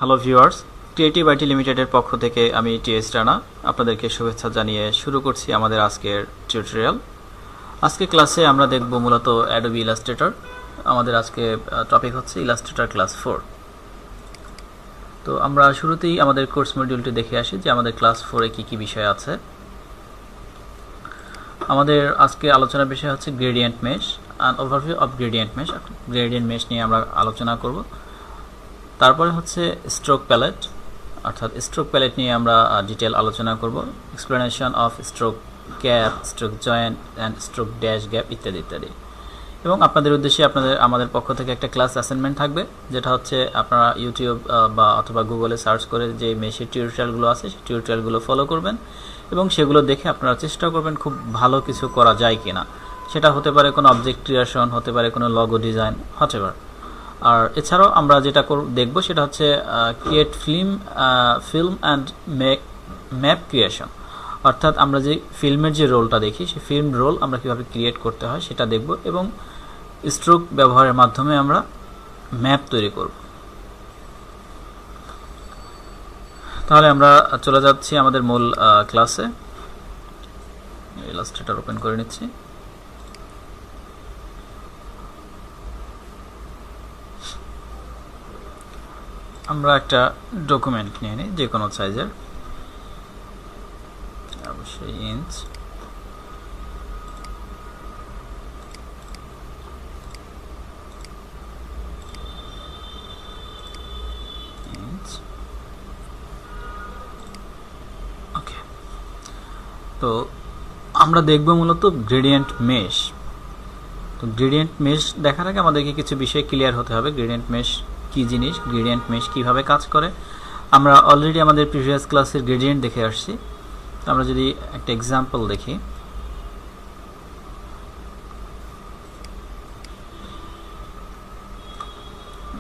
Hello viewers, creative IT লিমিটেডের পক্ষ থেকে আমি টিএস রানা আপনাদেরকে শুভেচ্ছা জানিয়ে শুরু করছি আমাদের আজকের টিউটোরিয়াল। আজকে ক্লাসে আমরা দেখব মূলত অ্যাডোবি ইলাস্ট্রেটর। আমাদের আজকে টপিক হচ্ছে ইলাস্ট্রেটর ক্লাস 4। তো আমরা শুরুতেই আমাদের কোর্স মডিউলটি দেখে আসি যে আমাদের ক্লাস 4-এ কী কী বিষয় আছে। আমাদের আজকে আলোচনার বিষয় হচ্ছে gradient mesh, an overview of gradient mesh. Gradient mesh নিয়ে আমরা আলোচনা করব। তারপরে হচ্ছে স্ট্রোক প্যালেট, অর্থাৎ স্ট্রোক প্যালেট নিয়ে আমরা ডিটেল আলোচনা করব। Explanation of stroke cap, stroke joint and stroke dash gap ইত্যাদি ইত্যাদি। এবং আপনাদের উদ্দেশ্যে আমাদের পক্ষ থেকে একটা ক্লাস অ্যাসাইনমেন্ট থাকবে, যেটা হচ্ছে আপনারা ইউটিউব বা অথবা গুগলে সার্চ করে যে মেশের টিউটোরিয়ালগুলো আছে সেই টিউটোরিয়ালগুলো ফলো করবেন এবং সেগুলো দেখে আপনারা চেষ্টা করবেন খুব ভালো কিছু করা যায় কিনা। সেটা হতে পারে কোনো অবজেক্ট ক্রিয়েশন, হতে পারে কোনো লগো ডিজাইন, হোয়াটএভার। আর এছাড়াও আমরা যেটা দেখব সেটা হচ্ছে create film and map creation, অর্থাৎ আমরা যে ফিল্মের যে রোলটা দেখি সেই ফিল্ম রোল আমরা কীভাবে ক্রিয়েট করতে হয় সেটা দেখব এবং স্ট্রোক ব্যবহারের মাধ্যমে আমরা ম্যাপ তৈরি করব। তাহলে আমরা চলে যাচ্ছি আমাদের মূল ক্লাসে। ইলাস্ট্রেটর ওপেন করে নিচ্ছি। আমরা একটা ডকুমেন্ট নিয়ে নিই যে কোনো সাইজের, অবশ্যই ইঞ্চ। ওকে, তো আমরা দেখব মূলত গ্রেডিয়েন্ট মেশ। তো গ্রেডিয়েন্ট মেশ দেখার আগে আমাদেরকে কিছু বিষয় ক্লিয়ার হতে হবে। গ্রেডিয়েন্ট মেশ কী জিনিস, গ্রেডিয়েন্ট মেশ কীভাবে কাজ করে। আমরা অলরেডি আমাদের প্রিভিয়াস ক্লাসের গ্রেডিয়েন্ট দেখে আসছি। তো আমরা যদি একটা এক্সাম্পল দেখি,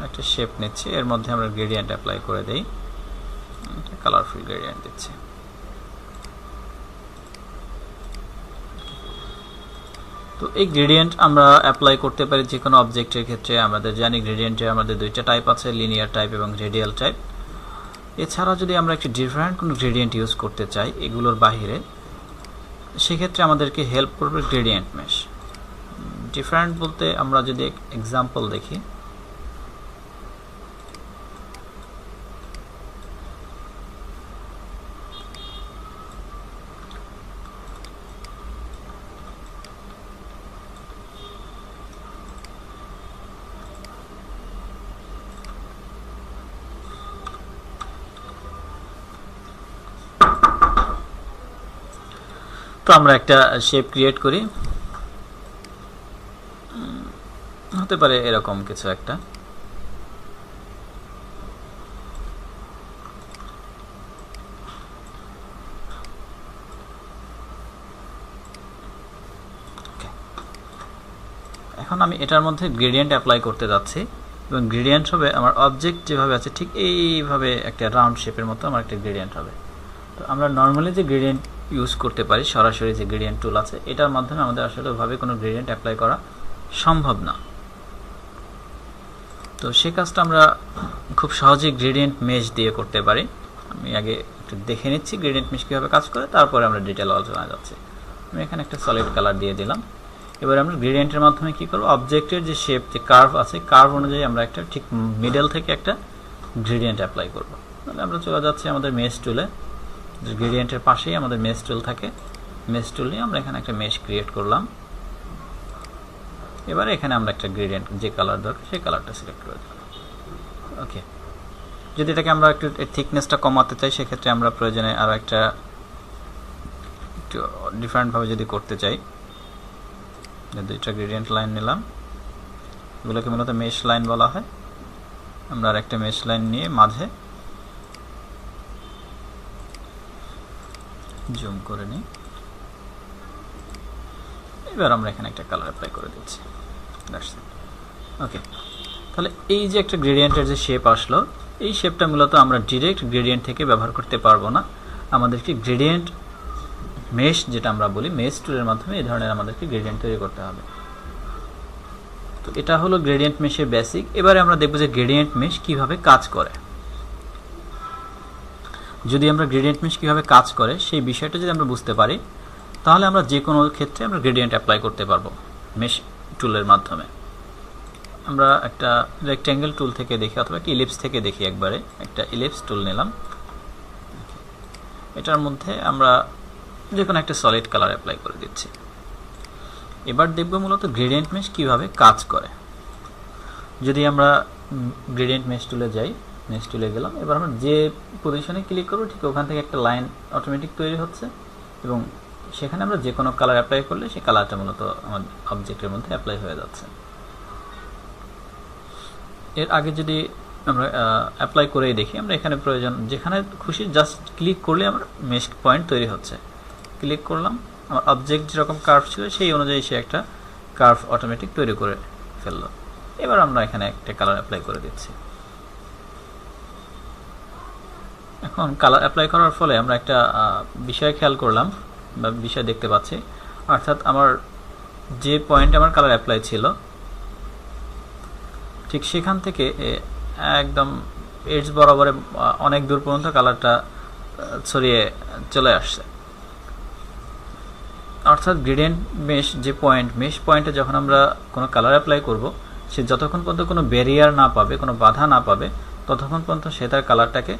একটা শেপ নিচ্ছি, এর মধ্যে আমরা গ্রেডিয়েন্ট অ্যাপ্লাই করে দেই, একটা কালারফুল গ্রেডিয়েন্ট দিচ্ছি। তো এই গ্রেডিয়েন্ট আমরা অ্যাপ্লাই করতে পারি যে কোনো অবজেক্টের ক্ষেত্রে। আমাদের জানি গ্রেডিয়েন্টে আমাদের দুইটা টাইপ আছে, লিনিয়ার টাইপ এবং রেডিয়াল টাইপ। এছাড়া যদি আমরা একটি ডিফারেন্ট কোনো গ্রেডিয়েন্ট ইউজ করতে চাই এগুলোর বাহিরে, সেক্ষেত্রে আমাদেরকে হেল্প করবে গ্রেডিয়েন্ট মেশ। ডিফারেন্ট বলতে আমরা যদি এক্সাম্পল দেখি, তো আমরা একটা শেপ ক্রিয়েট করি, হতে পারে এরকম কিছু একটা। এখন আমি এটার মধ্যে গ্রেডিয়েন্ট অ্যাপ্লাই করতে যাচ্ছি এবং গ্রেডিয়েন্ট হবে আমার অবজেক্ট যেভাবে আছে ঠিক এইভাবে একটা রাউন্ড শেপের মতো আমার একটা গ্রেডিয়েন্ট হবে। তো আমরা নর্মালি যে গ্রেডিয়েন্ট ইউজ করতে পারি, সরাসরি যে গ্রেডিয়েন্ট টুল আছে, এটার মাধ্যমে আমাদের আসলে ওইভাবে কোনো গ্রেডিয়েন্ট অ্যাপ্লাই করা সম্ভব না। তো সে কাজটা আমরা খুব সহজেই গ্রেডিয়েন্ট মেশ দিয়ে করতে পারি। আমি আগে একটু দেখে নিচ্ছি গ্রেডিয়েন্ট মেশ কীভাবে কাজ করে, তারপরে আমরা ডিটেল আলোচনায় যাচ্ছি। আমি এখানে একটা সলিড কালার দিয়ে দিলাম। এবার আমরা গ্রেডিয়েন্টের মাধ্যমে কী করবো, অবজেক্টের যে শেপ, যে কার্ভ আছে, কার্ভ অনুযায়ী আমরা একটা ঠিক মিডল থেকে একটা গ্রেডিয়েন্ট অ্যাপ্লাই করবো। তাহলে আমরা চলে যাচ্ছি আমাদের মেশ টুলে। গ্রেডিয়েন্টের পাশেই আমাদের মেশ টুল থাকে। মেশ টুল নিয়ে আমরা এখানে একটা মেশ ক্রিয়েট করলাম। এবারে এখানে আমরা একটা গ্রেডিয়েন্ট যে কালার দরকার সেই কালারটা সিলেক্ট করে দিলাম। ওকে, যদি এটাকে আমরা একটু থিকনেসটা কমাতে চাই, সেক্ষেত্রে আমরা প্রয়োজনে আরও একটু ডিফারেন্টভাবে যদি করতে চাই, দুইটা গ্রেডিয়েন্ট লাইন নিলাম, এগুলোকে মূলত মেশ লাইন বলা হয়। আমরা আর একটা মেশ লাইন নিয়ে মাঝে জুম করে নিই। এবার আমরা এখানে একটা কালার অ্যাপ্লাই করে দিচ্ছি। ওকে, তাহলে এই যে একটা গ্রেডিয়েন্টের যে শেপ আসলো, এই শেপটা মূলত আমরা ডিরেক্ট গ্রেডিয়েন্ট থেকে ব্যবহার করতে পারবো না। আমাদেরকে গ্রেডিয়েন্ট মেশ যেটা আমরা বলি, মেশ টুলের মাধ্যমে এই ধরনের আমাদেরকে গ্রেডিয়েন্ট তৈরি করতে হবে। তো এটা হলো গ্রেডিয়েন্ট মেশের বেসিক। এবারে আমরা দেখব যে গ্রেডিয়েন্ট মেশ কিভাবে কাজ করে। যদি আমরা গ্রেডিয়েন্ট মেশ কীভাবে কাজ করে সেই বিষয়টা যদি আমরা বুঝতে পারি, তাহলে আমরা যে কোনো ক্ষেত্রে আমরা গ্রেডিয়েন্ট অ্যাপ্লাই করতে পারবো মেশ টুলের মাধ্যমে। আমরা একটা রেক্ট্যাঙ্গেল টুল থেকে দেখি অথবা একটা ইলিপস থেকে দেখি। একবারে একটা ইলিপস টুল নিলাম, এটার মধ্যে আমরা যে কোনো একটা সলিড কালার অ্যাপ্লাই করে দিচ্ছি। এবার দেখব মূলত গ্রেডিয়েন্ট মেশ কীভাবে কাজ করে। যদি আমরা গ্রেডিয়েন্ট মেশ টুলে যাই, মেশ টুলে গেলাম, এবার আমরা যে পজিশনে ক্লিক করবো ঠিক ওখান থেকে একটা লাইন অটোমেটিক তৈরি হচ্ছে এবং সেখানে আমরা যে কোনো কালার অ্যাপ্লাই করলে সেই কালারটা মূলত আমার অবজেক্টের মধ্যে অ্যাপ্লাই হয়ে যাচ্ছে। এর আগে যদি আমরা অ্যাপ্লাই করেই দেখি, আমরা এখানে প্রয়োজন যেখানে খুশি জাস্ট ক্লিক করলে আমার মেশ পয়েন্ট তৈরি হচ্ছে। ক্লিক করলাম, আমার অবজেক্ট যেরকম কার্ভ ছিল সেই অনুযায়ী সে একটা কার্ভ অটোমেটিক তৈরি করে ফেললো। এবার আমরা এখানে একটা কালার অ্যাপ্লাই করে দিচ্ছি। এখন কালার অ্যাপ্লাই করার ফলে আমরা একটা বিষয় খেয়াল করলাম বা বিষয় দেখতে পাচ্ছি, অর্থাৎ আমার যে পয়েন্টে আমার কালার অ্যাপ্লাই ছিল ঠিক সেখান থেকে একদম এডজ বরাবরে অনেক দূর পর্যন্ত কালারটা ছড়িয়ে চলে আসছে। অর্থাৎ গ্রেডিয়েন্ট মেশ যে মেশ পয়েন্টে যখন আমরা কোনো কালার অ্যাপ্লাই করব, সে যতক্ষণ পর্যন্ত কোনো ব্যারিয়ার না পাবে, কোনো বাধা না পাবে, ততক্ষণ পর্যন্ত সে তার কালারটাকে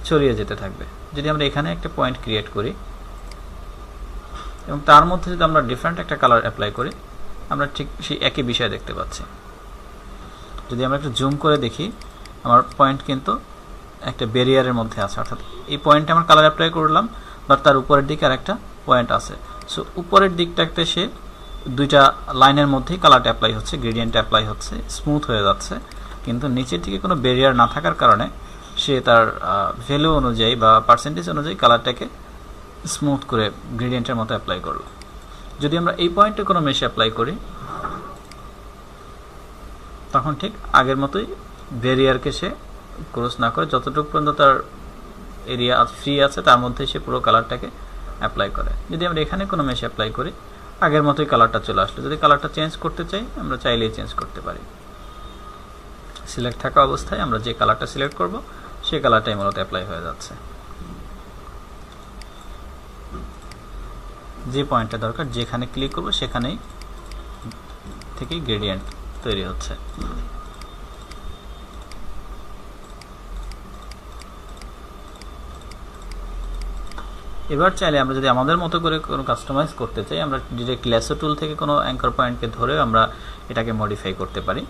ছড়িয়ে যেতে থাকবে। যদি আমরা এখানে একটা পয়েন্ট ক্রিয়েট করি এবং তার মধ্যে যদি আমরা ডিফারেন্ট একটা কালার অ্যাপ্লাই করি, আমরা ঠিক সেই একই বিষয় দেখতে পাচ্ছি। যদি আমরা একটু জুম করে দেখি, আমার পয়েন্ট কিন্তু একটা ব্যারিয়ারের মধ্যে আছে, অর্থাৎ এই পয়েন্টে আমার কালার অ্যাপ্লাই করলাম, বাট তার উপরের দিকে আর একটা পয়েন্ট আছে। সো উপরের দিকটাতে সে দুইটা লাইনের মধ্যেই কালারটা অ্যাপ্লাই হচ্ছে, গ্রেডিয়েন্ট অ্যাপ্লাই হচ্ছে, স্মুথ হয়ে যাচ্ছে। কিন্তু নিচের দিকে কোনো ব্যারিয়ার না থাকার কারণে সে তার ভ্যালু অনুযায়ী বা পার্সেন্টেজ অনুযায়ী কালারটাকে স্মুথ করে গ্রেডিয়েন্টের মতো অ্যাপ্লাই করলো। যদি আমরা এই পয়েন্টে কোনো মেশে অ্যাপ্লাই করি, তখন ঠিক আগের মতোই ব্যারিয়ারকে সে ক্রস না করে যতটুকু পর্যন্ত তার এরিয়া ফ্রি আছে তার মধ্যে সে পুরো কালারটাকে অ্যাপ্লাই করে। যদি আমরা এখানে কোনো মেশে অ্যাপ্লাই করি, আগের মতোই কালারটা চলে আসলো। যদি কালারটা চেঞ্জ করতে চাই, আমরা চাইলেই চেঞ্জ করতে পারি। সিলেক্ট থাকা অবস্থায় আমরা যে কালারটা সিলেক্ট করব সেই কালারটাই মূলত অ্যাপ্লাই হয়ে যাচ্ছে। যে পয়েন্টটা দরকার, যেখানে ক্লিক করব সেখানেই থেকেই গ্রেডিয়েন্ট তৈরি হচ্ছে। এবার চাইলে আমরা যদি আমাদের মতো করে কোনো কাস্টমাইজ করতে চাই, আমরা ডিরেক্ট ল্যাসো টুল থেকে কোনো অ্যাঙ্কর পয়েন্টকে ধরে আমরা এটাকে মডিফাই করতে পারি।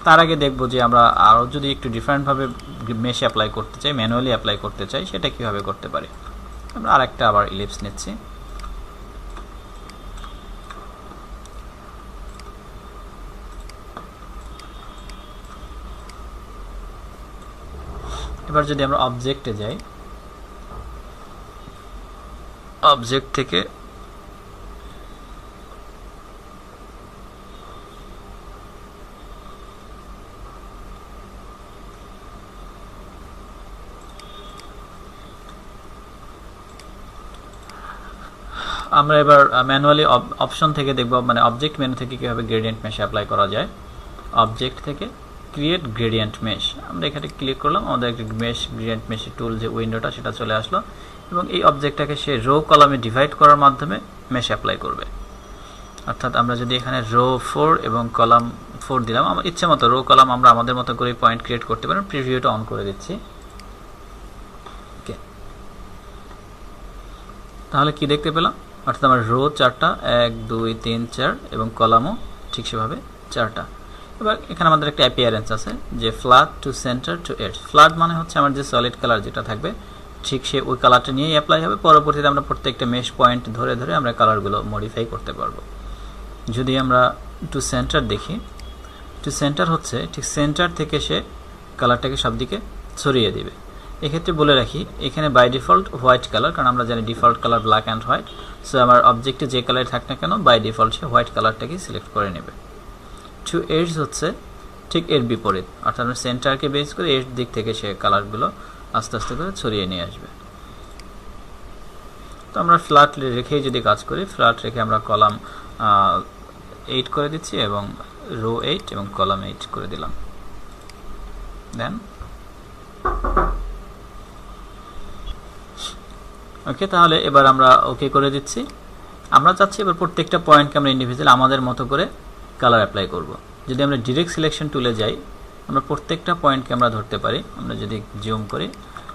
তার আগে দেখব যে আমরা আরও যদি একটু ডিফারেন্টভাবে মেশ অ্যাপ্লাই করতে চাই, ম্যানুয়ালি অ্যাপ্লাই করতে চাই, সেটা কীভাবে করতে পারি। আমরা আরেকটা আবার ইলিপস নিচ্ছি। এবার যদি আমরা অবজেক্টে যাই, অবজেক্ট থেকে আমরা এবার ম্যানুয়ালি অপশন থেকে দেখব, মানে অবজেক্ট মেনু থেকে কীভাবে গ্রেডিয়েন্ট মেশ অ্যাপ্লাই করা যায়। অবজেক্ট থেকে ক্রিয়েট গ্রেডিয়েন্ট মেশ, আমরা এখানে ক্লিক করলাম, আমাদের একটা গ্রেডিয়েন্ট মেশ টুল যে উইন্ডোটা সেটা চলে আসলো এবং এই অবজেক্টটাকে সে রো কলামে ডিভাইড করার মাধ্যমে মেশ অ্যাপ্লাই করবে। অর্থাৎ আমরা যদি এখানে রো 4 এবং কলাম 4 দিলাম, আমার ইচ্ছে মতো রো কলাম আমরা আমাদের মতো করে পয়েন্ট ক্রিয়েট করতে পারি। প্রিভিউটা অন করে দিচ্ছি। ওকে, তাহলে কি দেখতে পেলাম, অর্থাৎ আমার রো 4টা, 1 2 3 4 এবং কলামও ঠিক সেভাবে 4টা। এবার এখানে আমাদের একটা অ্যাপিয়ারেন্স আছে যে flat to centre to edge. Flat মানে হচ্ছে আমার যে সলিড কালার যেটা থাকবে ঠিক সে ওই কালারটা নিয়েই অ্যাপ্লাই হবে। পরবর্তীতে আমরা প্রত্যেকটা মেশ পয়েন্ট ধরে ধরে আমরা কালারগুলো মডিফাই করতে পারবো। যদি আমরা টু সেন্টার দেখি, টু সেন্টার হচ্ছে ঠিক সেন্টার থেকে সে কালারটাকে সব দিকে ছড়িয়ে দিবে। এক্ষেত্রে বলে রাখি, এখানে বাই ডিফল্ট হোয়াইট কালার, কারণ আমরা জানি default colour black and white. So আমার অবজেক্টে যে কালার থাক না কেন বাই ডিফল্ট সে হোয়াইট কালারটাকে সিলেক্ট করে নেবে। টু এডজ হচ্ছে ঠিক এর বিপরীত, অর্থাৎ আমরা সেন্টারকে বেস করে এর দিক থেকে সে কালারগুলো আস্তে আস্তে করে ছড়িয়ে নিয়ে আসবে। তো আমরা ফ্ল্যাট রেখেই যদি কাজ করি, ফ্ল্যাট রেখে আমরা কলাম 8 করে দিচ্ছি এবং রো 8 এবং কলাম 8 করে দিলাম। দেন ওকে, তাহলে এবার আমরা ওকে করে দিচ্ছি। আমরা চাচ্ছি এবার প্রত্যেকটা পয়েন্টকে আমরা ইন্ডিভিজুয়াল আমাদের মতো করে কালার অ্যাপ্লাই করব। যদি আমরা ডিরেক্ট সিলেকশন টুলে যাই, আমরা প্রত্যেকটা পয়েন্টকে আমরা ধরতে পারি। আমরা যদি জুম করি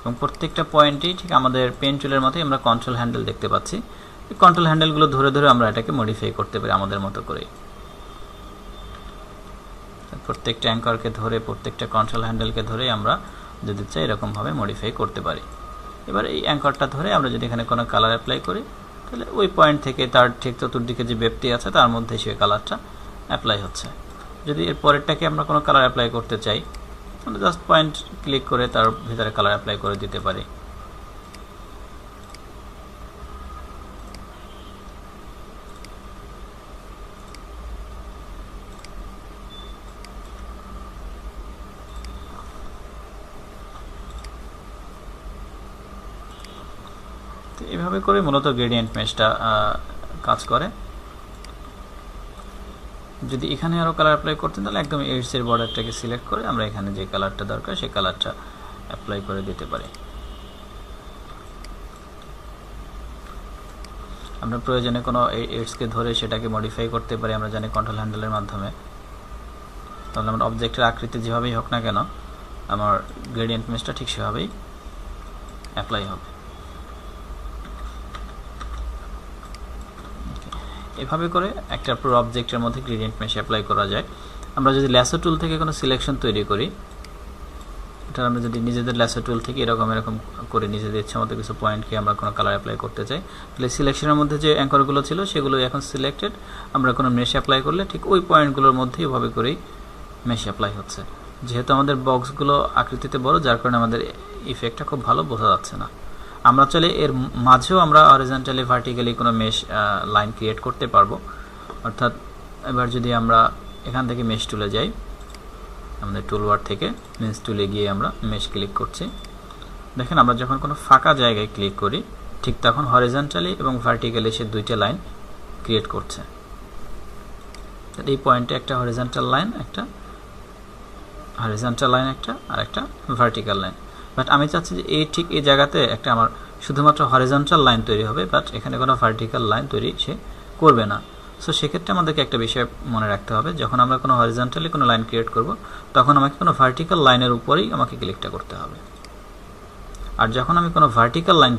এবং প্রত্যেকটা পয়েন্টেই ঠিক আমাদের পেন টুলের মতোই আমরা কন্ট্রোল হ্যান্ডেল দেখতে পাচ্ছি। এই কন্ট্রোল হ্যান্ডেলগুলো ধরে ধরে আমরা এটাকে মডিফাই করতে পারি আমাদের মতো করে। প্রত্যেকটা অ্যাঙ্করকে ধরে, প্রত্যেকটা কন্ট্রোল হ্যান্ডেলকে ধরে আমরা যদি চাই এরকমভাবে মডিফাই করতে পারি। এবার এই অ্যাঙ্করটা ধরে আমরা যদি এখানে কোনো কালার অ্যাপ্লাই করি, তাহলে ওই পয়েন্ট থেকে তার ঠিক চতুর্দিকে যে ব্যাপ্তি আছে তার মধ্যে সেই কালারটা অ্যাপ্লাই হচ্ছে। যদি এর পরেরটাকে আমরা কোনো কালার অ্যাপ্লাই করতে চাই, আমরা জাস্ট পয়েন্ট ক্লিক করে তার ভিতরে কালার অ্যাপ্লাই করে দিতে পারি। এভাবে করে মূলত গ্রেডিয়েন্ট মেশটা কাজ করে। যদি এখানে আরও কালার অ্যাপ্লাই করতেন, তাহলে একদম এডসের বর্ডারটাকে সিলেক্ট করে আমরা এখানে যে কালারটা দরকার সেই কালারটা অ্যাপ্লাই করে দিতে পারি। আমরা প্রয়োজনে কোনো এডসকে ধরে সেটাকে মডিফাই করতে পারি, আমরা জানি কন্ট্রোল হ্যান্ডেলের মাধ্যমে। তাহলে আমার অবজেক্টের আকৃতি যেভাবেই হোক না কেন, আমার গ্রেডিয়েন্ট মেশটা ঠিক সেভাবেই অ্যাপ্লাই হবে। এভাবে করে একটা পুরো অবজেক্টের মধ্যে গ্রেডিয়েন্ট মেশ অ্যাপ্লাই করা যায়। আমরা যদি ল্যাসো টুল থেকে কোনো সিলেকশন তৈরি করি, এটা আমরা যদি নিজেদের ল্যাসো টুল থেকে এরকম করে নিজেদের ইচ্ছা মতো কিছু পয়েন্টকে আমরা কোনো কালার অ্যাপ্লাই করতে চাই, তাহলে সিলেকশনের মধ্যে যে অ্যাঙ্করগুলো ছিল সেগুলো এখন সিলেক্টেড। আমরা কোনো মেশ অ্যাপ্লাই করলে ঠিক ওই পয়েন্টগুলোর মধ্যেই এভাবে করেই মেশ অ্যাপ্লাই হচ্ছে। যেহেতু আমাদের বক্সগুলো আকৃতিতে বড়, যার কারণে আমাদের ইফেক্টটা খুব ভালো বোঝা যাচ্ছে না। আমরা চাইলে এর মাঝেও আমরা হরিজন্টালি ভার্টিক্যালি কোনো মেশ লাইন ক্রিয়েট করতে পারবো। অর্থাৎ এবার যদি আমরা এখান থেকে মেশ টুলে যাই, আমাদের টুলবার থেকে মেশ টুলে গিয়ে আমরা মেশ ক্লিক করছি। দেখেন আমরা যখন কোনো ফাঁকা জায়গায় ক্লিক করি, ঠিক তখন হরিজন্টালি এবং ভার্টিক্যালি সে দুইটা লাইন ক্রিয়েট করছে। এই পয়েন্টে একটা হরিজন্টাল লাইন, একটা হরিজন্টাল লাইন, একটা আর একটা ভার্টিক্যাল লাইন। বাট আমি চাচ্ছি যে ঠিক এই জায়গাতে একটা আমার শুধুমাত্র হরিজন্টাল লাইন তৈরি হবে, বাট এখানে কোনো ভার্টিক্যাল লাইন তৈরি সে করবে না। সো সেক্ষেত্রে আমাদেরকে একটা বিষয় মনে রাখতে হবে, যখন আমরা কোনো হরিজন্টালি কোনো লাইন ক্রিয়েট করব, তখন আমাকে কোনো ভার্টিক্যাল লাইনের উপরেই আমাকে ক্লিকটা করতে হবে। আর যখন আমি কোনো ভার্টিক্যাল লাইন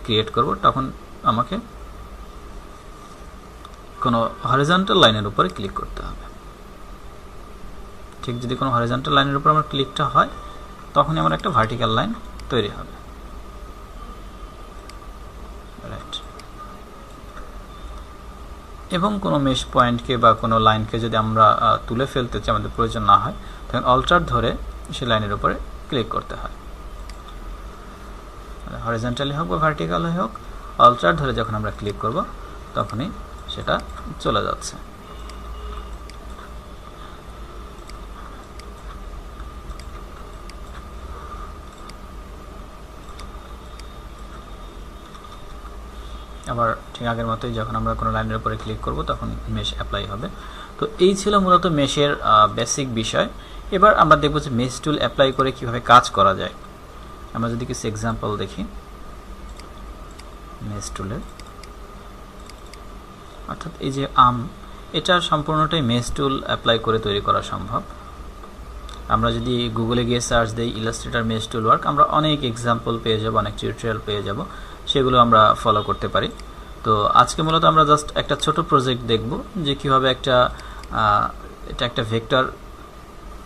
ক্রিয়েট করব, তখন আমাকে কোনো হরিজন্টাল লাইনের উপরে ক্লিক করতে হবে। ঠিক যদি কোনো হরিজন্টাল লাইনের উপর আমার ক্লিকটা হয়, তখনই আমার একটা ভার্টিক্যাল লাইন তৈরি হবে। রাইট। এবং কোনো মেশ পয়েন্টকে বা কোনো লাইনকে যদি আমরা তুলে ফেলতে চাই, আমাদের প্রয়োজন না হয়, তখন অল্টার ধরে সেই লাইনের উপরে ক্লিক করতে হয়। হরিজন্টালি হোক বা ভার্টিক্যাল হোক, অল্টার ধরে যখন আমরা ক্লিক করব, তখনই সেটা চলে যাচ্ছে। আবার ঠিক আগের মতোই যখন আমরা কোনো লাইনের উপরে ক্লিক করব, তখন মেশ অ্যাপ্লাই হবে। তো এই ছিল মূলত মেশের বেসিক বিষয়। এবার আমরা দেখব যে মেশ টুল অ্যাপ্লাই করে কিভাবে কাজ করা যায়। আমরা যদি কিছু এক্সাম্পল দেখি মেশ টুলের, অর্থাৎ এই যে এটা সম্পূর্ণটাই মেশ টুল অ্যাপ্লাই করে তৈরি করা সম্ভব। আমরা যদি গুগলে গিয়ে সার্চ দিই ইলাস্ট্রেটর মেশ টুল ওয়ার্ক, আমরা অনেক এক্সাম্পল পেয়ে যাব, অনেক টিউটোরিয়াল পেয়ে যাব, সেগুলো আমরা ফলো করতে পারি। তো আজকে মূলত আমরা জাস্ট একটা ছোট প্রজেক্ট দেখব যে কীভাবে এটা একটা ভেক্টর,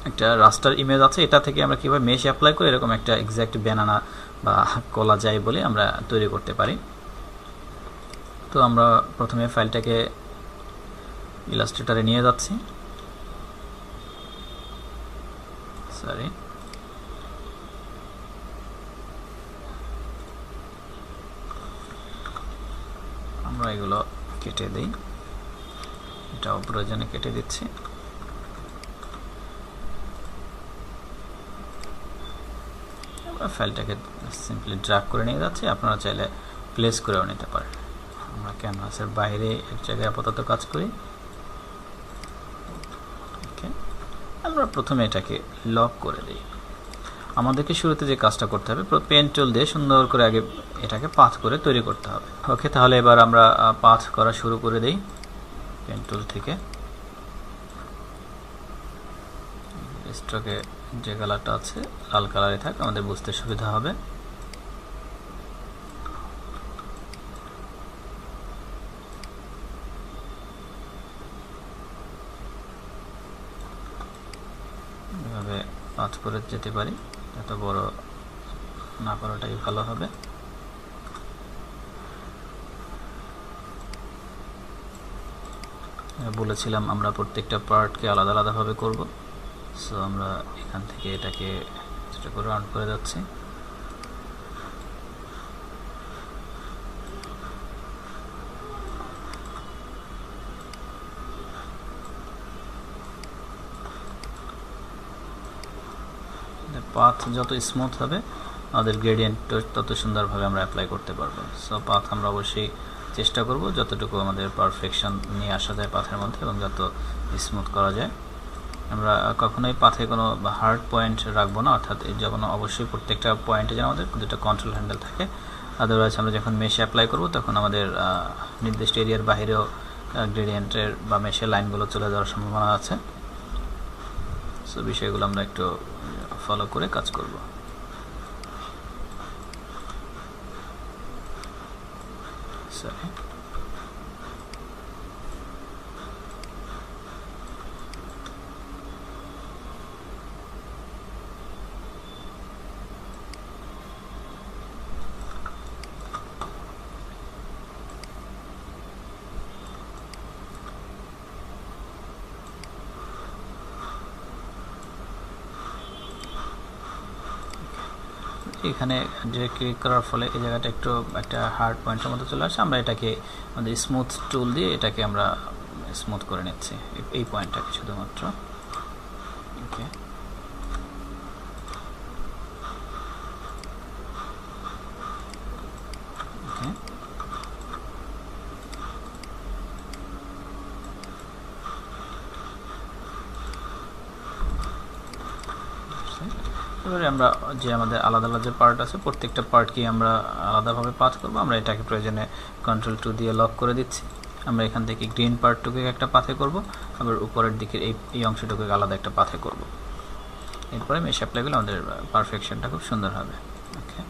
একটা রাস্টার ইমেজ আছে, এটা থেকে আমরা কীভাবে মেশ অ্যাপ্লাই করে এরকম একটা এক্স্যাক্ট ব্যানানা বা কলা যায় বলে আমরা তৈরি করতে পারি। তো আমরা প্রথমে ফাইলটাকে ইলাস্ট্রেটরে নিয়ে যাচ্ছি। আমরা এগুলো কেটে দিই, এটাও প্রয়োজনে কেটে দিচ্ছি। আমরা ফাইলটাকে সিম্পলি ড্র্যাগ করে নিয়ে যাচ্ছি, আপনারা চাইলে প্লেস করেও নিতে পারেন। আমরা ক্যানভাসের বাইরে এক জায়গায় আপাতত কাজ করি। ওকে, আমরা প্রথমে এটাকে লক করে দিই। আমাদেরকে শুরুতে যে কাজটা করতে হবে, পেন টুল দিয়ে সুন্দর করে আগে এটাকে পাথ করে তৈরি করতে হবে। ওকে, তাহলে এবার আমরা পাথ করা শুরু করে দেই পেন টুল থেকে। স্ট্রোকে যে কালারটা আছে লাল কালারে থাক, আমাদের বুঝতে সুবিধা হবে। এভাবে পাথ করে যেতে পারি, এত বড় না করাটাই ভালো হবে। বলেছিলাম আমরা প্রত্যেকটা পার্টকে আলাদা আলাদাভাবে করব। সো আমরা এখান থেকে এটাকে যেটা করে রাউন্ড করে যাচ্ছি। পাথ যত স্মুথ হবে আমাদের গ্রেডিয়েন্ট তত সুন্দরভাবে আমরা অ্যাপ্লাই করতে পারবো। সো পাথ আমরা অবশ্যই চেষ্টা করব যতটুকু আমাদের পারফেকশন নিয়ে আসা যায় পাথের মধ্যে এবং যত স্মুথ করা যায়। আমরা কখনোই পাথে কোনো হার্ড পয়েন্ট রাখবো না, অর্থাৎ যখন অবশ্যই প্রত্যেকটা পয়েন্টে যেন আমাদের দুটো কন্ট্রোল হ্যান্ডেল থাকে। আদারওয়াইজ আমরা যখন মেশে অ্যাপ্লাই করব তখন আমাদের নির্দিষ্ট এরিয়ার বাইরেও গ্রেডিয়েন্টের বা মেশের লাইনগুলো চলে যাওয়ার সম্ভাবনা আছে। সো বিষয়গুলো আমরা একটু ফলো করে কাজ করব। সরি, এখানে যে ক্লিক করার ফলে এই জায়গাটা একটু একটা হার্ড পয়েন্টের মতো চলে আসে। আমরা এটাকে আমাদের স্মুথ টুল দিয়ে এটাকে আমরা স্মুথ করে নিচ্ছি, এই পয়েন্টটাকে শুধুমাত্র। ওকে, ওকে, এবারে আমরা যে আমাদের আলাদা আলাদা যে পার্ট আছে প্রত্যেকটা পার্টকে আমরা আলাদাভাবে পাথ করব। আমরা এটাকে প্রয়োজনে কন্ট্রোল 2 দিয়ে লক করে দিচ্ছি। আমরা এখান থেকে গ্রিন পার্টটুকে একটা পাথে করব, আবার উপরের দিকের এই অংশটুকে আলাদা একটা পাথে করব। এরপরে মেশ অ্যাপ্লাই করলে আমাদের পারফেকশনটা খুব সুন্দর হবে। ওকে,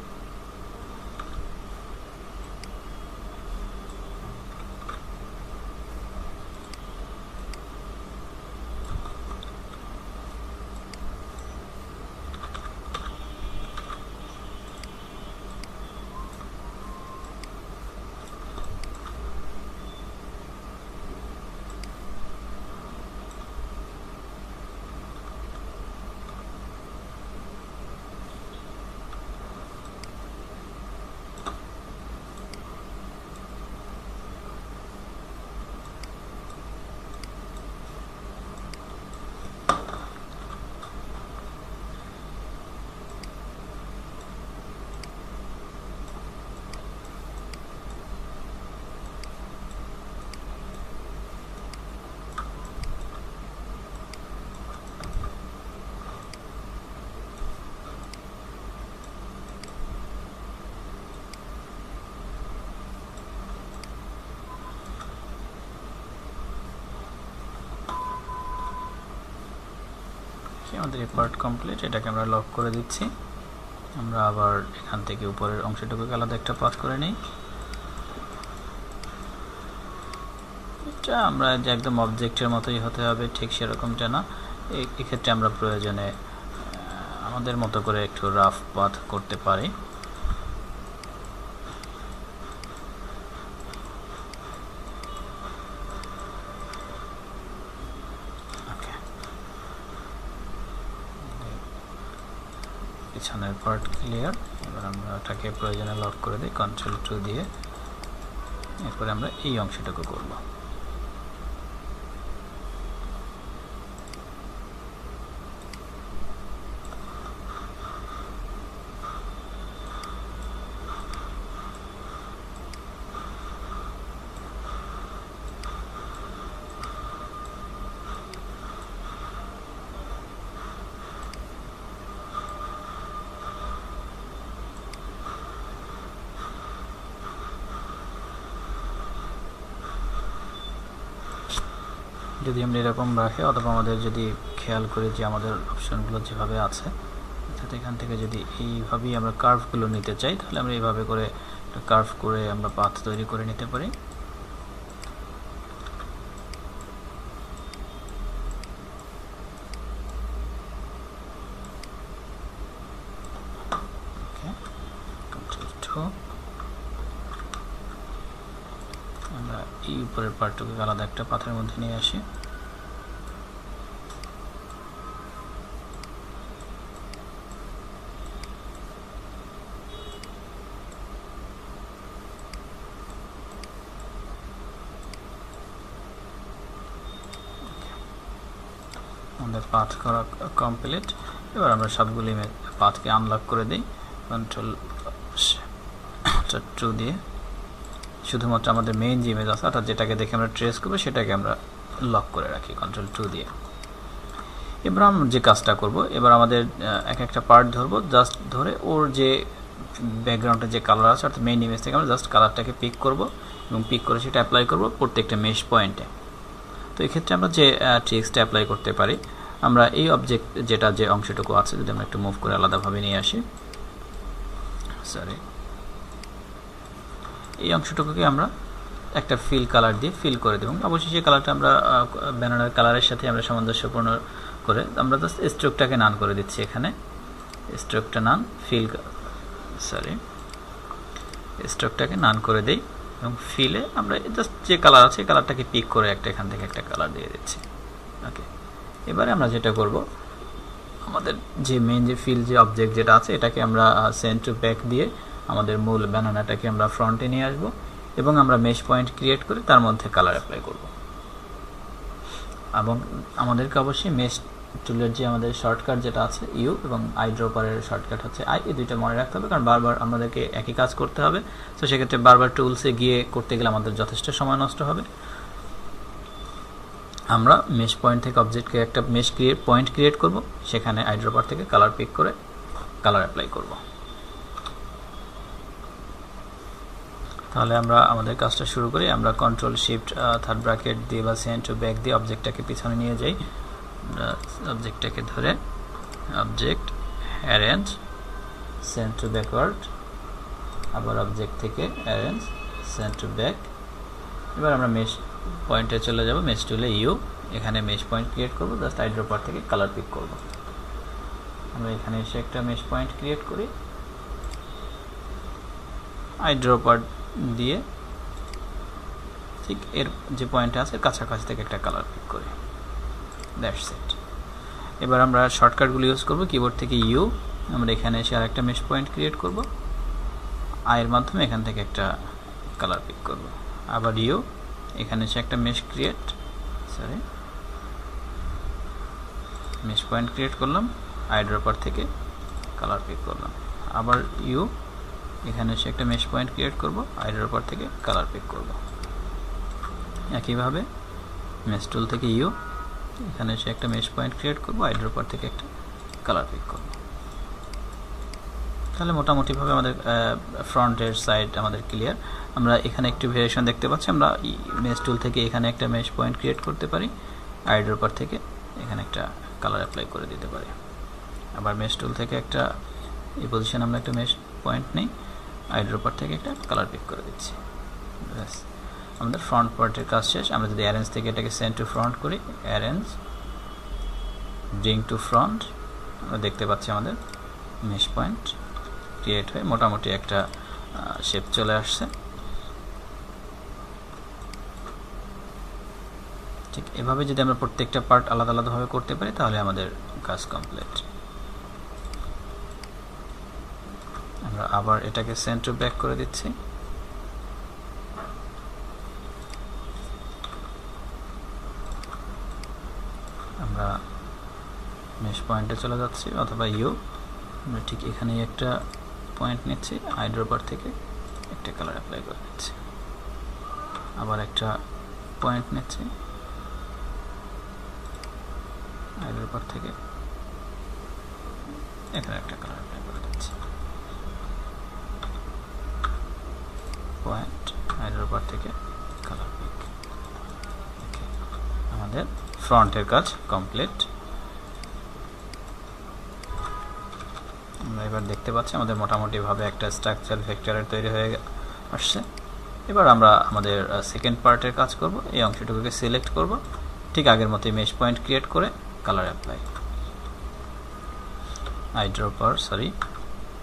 আমাদের এই পার্ট কমপ্লিট। এটাকে আমরা লক করে দিচ্ছি। আমরা আবার এখান থেকে উপরের অংশটুকুকে আলাদা একটা পাথ করে নিই। এটা আমরা যে একদম অবজেক্টের মতোই হতে হবে ঠিক সেরকমটা না। এক্ষেত্রে আমরা প্রয়োজনে আমাদের মতো করে একটু রাফ পাথ করতে পারি। পিছনের পার্ট ক্লিয়ার। এবার আমরা এটাকে প্রয়োজনে লক করে দিই কন্ট্রোল 2 দিয়ে। এরপরে আমরা এই অংশটুকু করব। যদি আমরা এরকম রাখি অথবা আমাদের যদি খেয়াল করি যে আমাদের অপশনগুলো যেভাবে আছে, অর্থাৎ এখান থেকে যদি এইভাবেই আমরা কার্ভগুলো নিতে চাই, তাহলে আমরা এইভাবে করে একটা কার্ভ করে আমরা পাথ তৈরি করে নিতে পারি। আমরা এই উপরের পার্টটুকু আলাদা একটা পাথের মধ্যে নিয়ে আসি। আমাদের পাথ করা কমপ্লিট। এবার আমরা সবগুলি পাথকে আনলক করে দিই কন্ট্রোল 2 দিয়ে। শুধুমাত্র আমাদের মেইন যে ইমেজ আছে অর্থাৎ যেটাকে দেখে আমরা ট্রেস করবো সেটাকে আমরা লক করে রাখি কন্ট্রোল 2 দিয়ে। এবার আমরা যে কাজটা করব, এবার আমাদের এক একটা পার্ট ধরবো, জাস্ট ধরে ওর যে ব্যাকগ্রাউন্ডের যে কালার আছে অর্থাৎ মেইন ইমেজ থেকে আমরা জাস্ট কালারটাকে পিক করব এবং পিক করে সেটা অ্যাপ্লাই করব প্রত্যেকটা মেশ পয়েন্টে। তো এক্ষেত্রে আমরা যে ট্রিক্সটা অ্যাপ্লাই করতে পারি, আমরা এই অবজেক্ট যেটা যে অংশটুকু আছে যদি আমরা একটু মুভ করে আলাদাভাবে নিয়ে আসি, সরি, এই অংশটুকুকে আমরা একটা ফিল কালার দিয়ে ফিল করে দেব। অবশ্যই সেই কালারটা আমরা ব্যানারের কালারের সাথে আমরা সামঞ্জস্যপূর্ণ করে আমরা জাস্ট স্ট্রোকটাকে নান করে দিচ্ছি। এখানে স্ট্রোকটা নান, ফিল, সরি, স্ট্রোকটাকে নান করে দেই এবং ফিলে আমরা জাস্ট যে কালার আছে কালারটাকে পিক করে এখান থেকে একটা কালার দিয়ে দিচ্ছি। ওকে, এবারে আমরা যেটা করব, আমাদের যে মেইন যে ফিল যে অবজেক্ট যেটা আছে এটাকে আমরা সেন্ড টু ব্যাক দিয়ে আমাদের মূল ব্যানানাটাকে আমরা ফ্রন্টে নিয়ে আসব এবং আমরা মেশ পয়েন্ট ক্রিয়েট করে তার মধ্যে কালার অ্যাপ্লাই করব। এবং আমাদেরকে অবশ্যই মেশ টুলের যে আমাদের শর্টকাট যেটা আছে ইউ এবং আই ড্রপারের শর্টকাট হচ্ছে আই, এই দুইটা মনে রাখতে হবে কারণ বারবার আমাদেরকে একই কাজ করতে হবে। তো সেক্ষেত্রে বারবার টুলসে গিয়ে করতে গেলে আমাদের যথেষ্ট সময় নষ্ট হবে। আমরা মেশ পয়েন্ট থেকে অবজেক্টকে একটা মেশ পয়েন্ট ক্রিয়েট করব, সেখানে আই ড্রপার থেকে কালার পিক করে কালার অ্যাপ্লাই করব। তাহলে আমরা আমাদের কাজটা শুরু করি। আমরা কন্ট্রোল শিফট থার্ড ব্র্যাকেট দিয়ে বা সেন্ড টু ব্যাক দিয়ে অবজেক্টটাকে পিছনে নিয়ে যাই। অবজেক্টটাকে ধরে object arrange send to backward, আবার অবজেক্ট থেকে অ্যারেঞ্জ সেন্ড টু ব্যাক। এবার আমরা মেশ পয়েন্টে চলে যাব, মেশ টুলে ইউ, এখানে মেশ পয়েন্ট ক্রিয়েট করব, জাস্ট আই ড্রপার থেকে কালার পিক করব। আমরা এখানে এসে একটা মেশ পয়েন্ট ক্রিয়েট করি, আই ড্রপার দিয়ে ঠিক এর যে পয়েন্ট আছে কাছাকাছি থেকে একটা কালার পিক করি, দ্যাটস ইট। এবার আমরা শর্টকাটগুলো ইউজ করব, কিবোর্ড থেকে ইউ, আমরা এখানে এসে আর একটা মেশ পয়েন্ট ক্রিয়েট করব, আয়ের মাধ্যমে এখান থেকে একটা কালার পিক করব, আবার ইউ, এখানে এসে একটা মেশ পয়েন্ট ক্রিয়েট করলাম, আই ড্রপার থেকে কালার পিক করলাম, আবার ইউ, এখানে এসে একটা মেশ পয়েন্ট ক্রিয়েট করব, আই ড্রপার থেকে কালার পিক করব। একইভাবে মেশ টুল থেকে ইউ, এখানে এসে একটা মেশ পয়েন্ট ক্রিয়েট করব, আই ড্রপার থেকে একটা কালার পিক করব। তাহলে মোটামুটিভাবে আমাদের ফ্রন্টের সাইড আমাদের ক্লিয়ার। আমরা এখানে একটু ভেরিয়েশন দেখতে পাচ্ছি, আমরা মেশ টুল থেকে এখানে একটা মেশ পয়েন্ট ক্রিয়েট করতে পারি, আই ড্রপার থেকে এখানে একটা কালার অ্যাপ্লাই করে দিতে পারি, আবার মেশ টুল থেকে একটা এই পজিশন আমরা একটা মেশ পয়েন্ট নেই, আই ড্রপার থেকে একটা কালার পিক করে দিচ্ছি। ব্যাস, আমাদের ফ্রন্ট পার্টের কাজ শেষ। আমরা যদি অ্যারেঞ্জ থেকে এটাকে সেন্ড টু ফ্রন্ট করি, অ্যারেঞ্জ ব্রিং টু ফ্রন্ট, আমরা দেখতে পাচ্ছি আমাদের মেশ পয়েন্ট ক্রিয়েট হয়ে মোটামুটি একটা শেপ চলে আসছে। ঠিক এভাবে যদি আমরা প্রত্যেকটা পার্ট আলাদা আলাদাভাবে করতে পারি তাহলে আমাদের কাজ কমপ্লিট। আমরা আবার এটাকে সেন্ড টু ব্যাক করে দিচ্ছি। আমরা মেশ পয়েন্টে চলে যাচ্ছি অথবা ইউ, আমরা ঠিক এখানেই একটা পয়েন্ট নিচ্ছি, আই ড্রপার থেকে একটা কালার অ্যাপ্লাই করে দিচ্ছি, আবার একটা পয়েন্ট নিচ্ছি, আই ড্রপার থেকে এখানে একটা কালার অ্যাপ্লাই করে দিচ্ছি, পয়েন্ট, আই ড্রপার থেকে কালার পিক। আমাদের ফ্রন্টের কাজ কমপ্লিট। আমরা এবার দেখতে পাচ্ছি আমাদের মোটামুটি ভাবে একটা স্ট্রাকচার ভেক্টরের তৈরি হয়ে আসছে। এবার আমরা আমাদের সেকেন্ড পার্টের কাজ করব। এই অংশটুকুকে সিলেক্ট করব, ঠিক আগের মতোই মেশ পয়েন্ট ক্রিয়েট করে colour apply. Eyedropper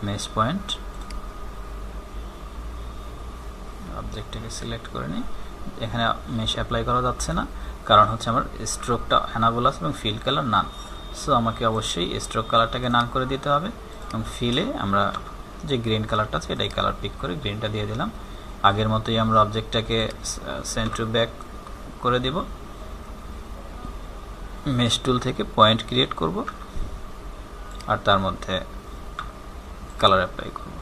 mesh point অবজেক্টটাকে সিলেক্ট করে নিই। এখানে মেশ অ্যাপ্লাই করা যাচ্ছে না, কারণ হচ্ছে আমার স্ট্রোকটা অ্যানাবল আছে এবং ফিল কালার নান। সো আমাকে অবশ্যই স্ট্রোক কালারটাকে নান করে দিতে হবে এবং ফিলে আমরা যে গ্রিন কালারটা আছে এটাই কালার পিক করে গ্রিনটা দিয়ে দিলাম। আগের মতোই আমরা অবজেক্টটাকে সেন্ড টু ব্যাক করে দিব। মেশ টুল থেকে পয়েন্ট ক্রিয়েট করব আর তার মধ্যে কালার অ্যাপ্লাই করব।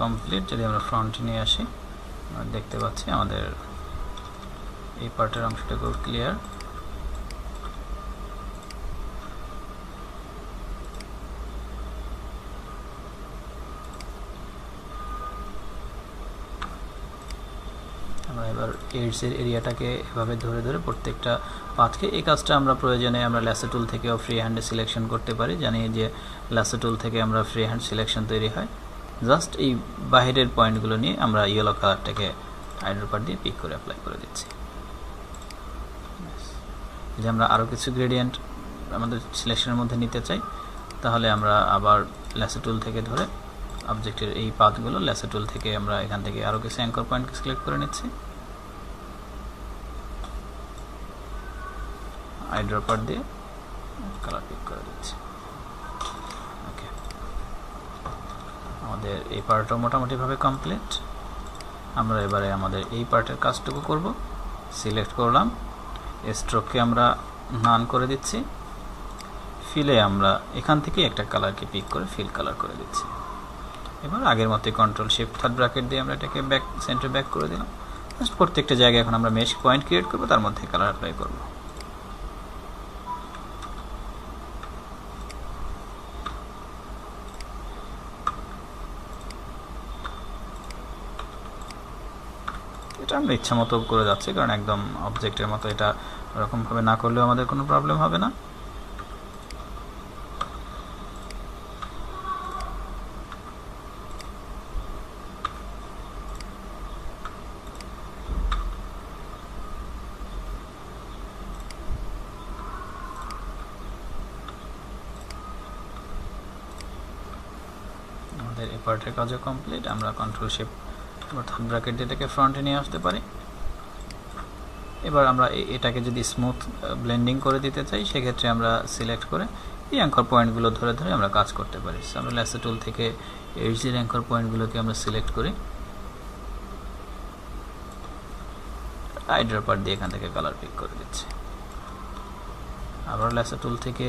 কমপ্লিট। যদি আমরা ফ্রন্টে নিয়ে আসি, আমরা দেখতে পাচ্ছি আমাদের এই পার্টের অংশটুকু ক্লিয়ার। আমরা এবার এডসের এরিয়াটাকে এভাবে ধরে ধরে প্রত্যেকটা পাথকে, এই কাজটা আমরা প্রয়োজনে আমরা ল্যাসো টুল থেকেও ফ্রি হ্যান্ডে সিলেকশন করতে পারি। জানি যে ল্যাসো টুল থেকে আমরা ফ্রি হ্যান্ড সিলেকশন তৈরি হয়। জাস্ট এই বাহিরের পয়েন্টগুলো নিয়ে আমরা ইয়েলো কালারটাকে আইড্রপার দিয়ে পিক করে অ্যাপ্লাই করে দিচ্ছি। যদি আমরা আরও কিছু গ্রেডিয়েন্ট আমাদের সিলেকশনের মধ্যে নিতে চাই, তাহলে আমরা আবার ল্যাসো টুল থেকে ধরে অবজেক্টের এই পাথগুলো ল্যাসো টুল থেকে আমরা এখান থেকে আরও কিছু অ্যাঙ্কর পয়েন্ট সিলেক্ট করে নিচ্ছি, আইড্রপার দিয়ে কালার পিক করে দিচ্ছি। ওকে, আমাদের এই পার্টও মোটামুটিভাবে কমপ্লিট। আমরা এবারে আমাদের এই পার্টের কাজটুকু করব। সিলেক্ট করলাম, স্ট্রোককে আমরা নান করে দিচ্ছি, ফিলে আমরা এখান থেকে একটা কালারকে পিক করে ফিল কালার করে দিচ্ছি। এবার আগের মতোই কন্ট্রোল শিফট থার্ড ব্র্যাকেট দিয়ে আমরা এটাকে ব্যাক সেন্টার ব্যাক করে দিলাম। জাস্ট প্রত্যেকটা জায়গায় এখন আমরা মেশ পয়েন্ট ক্রিয়েট করব, তার মধ্যে কালার অ্যাপ্লাই করব। এটা আমরা ইচ্ছা মতো করে যাচ্ছি, কারণ একদম অবজেক্টের মতো এটা এরকমভাবে না করলেও আমাদের কোনো প্রবলেম হবে না। আমাদের এই পার্টের কাজও কমপ্লিট। আমরা কন্ট্রোল শিফট থার্ড ব্র্যাকেট দিয়ে এটাকে ফ্রন্টে নিয়ে আসতে পারি। এবার আমরা এটাকে যদি স্মুথ ব্লেন্ডিং করে দিতে চাই, সেক্ষেত্রে আমরা সিলেক্ট করে এই অ্যাঙ্কর পয়েন্টগুলো ধরে ধরে আমরা কাজ করতে পারি। আমরা ল্যাসো টুল থেকে এডজের অ্যাঙ্কর পয়েন্টগুলোকে আমরা সিলেক্ট করি, আইড্রপার দিয়ে এখান থেকে কালার পিক করে দিচ্ছি। আবার ল্যাসো টুল থেকে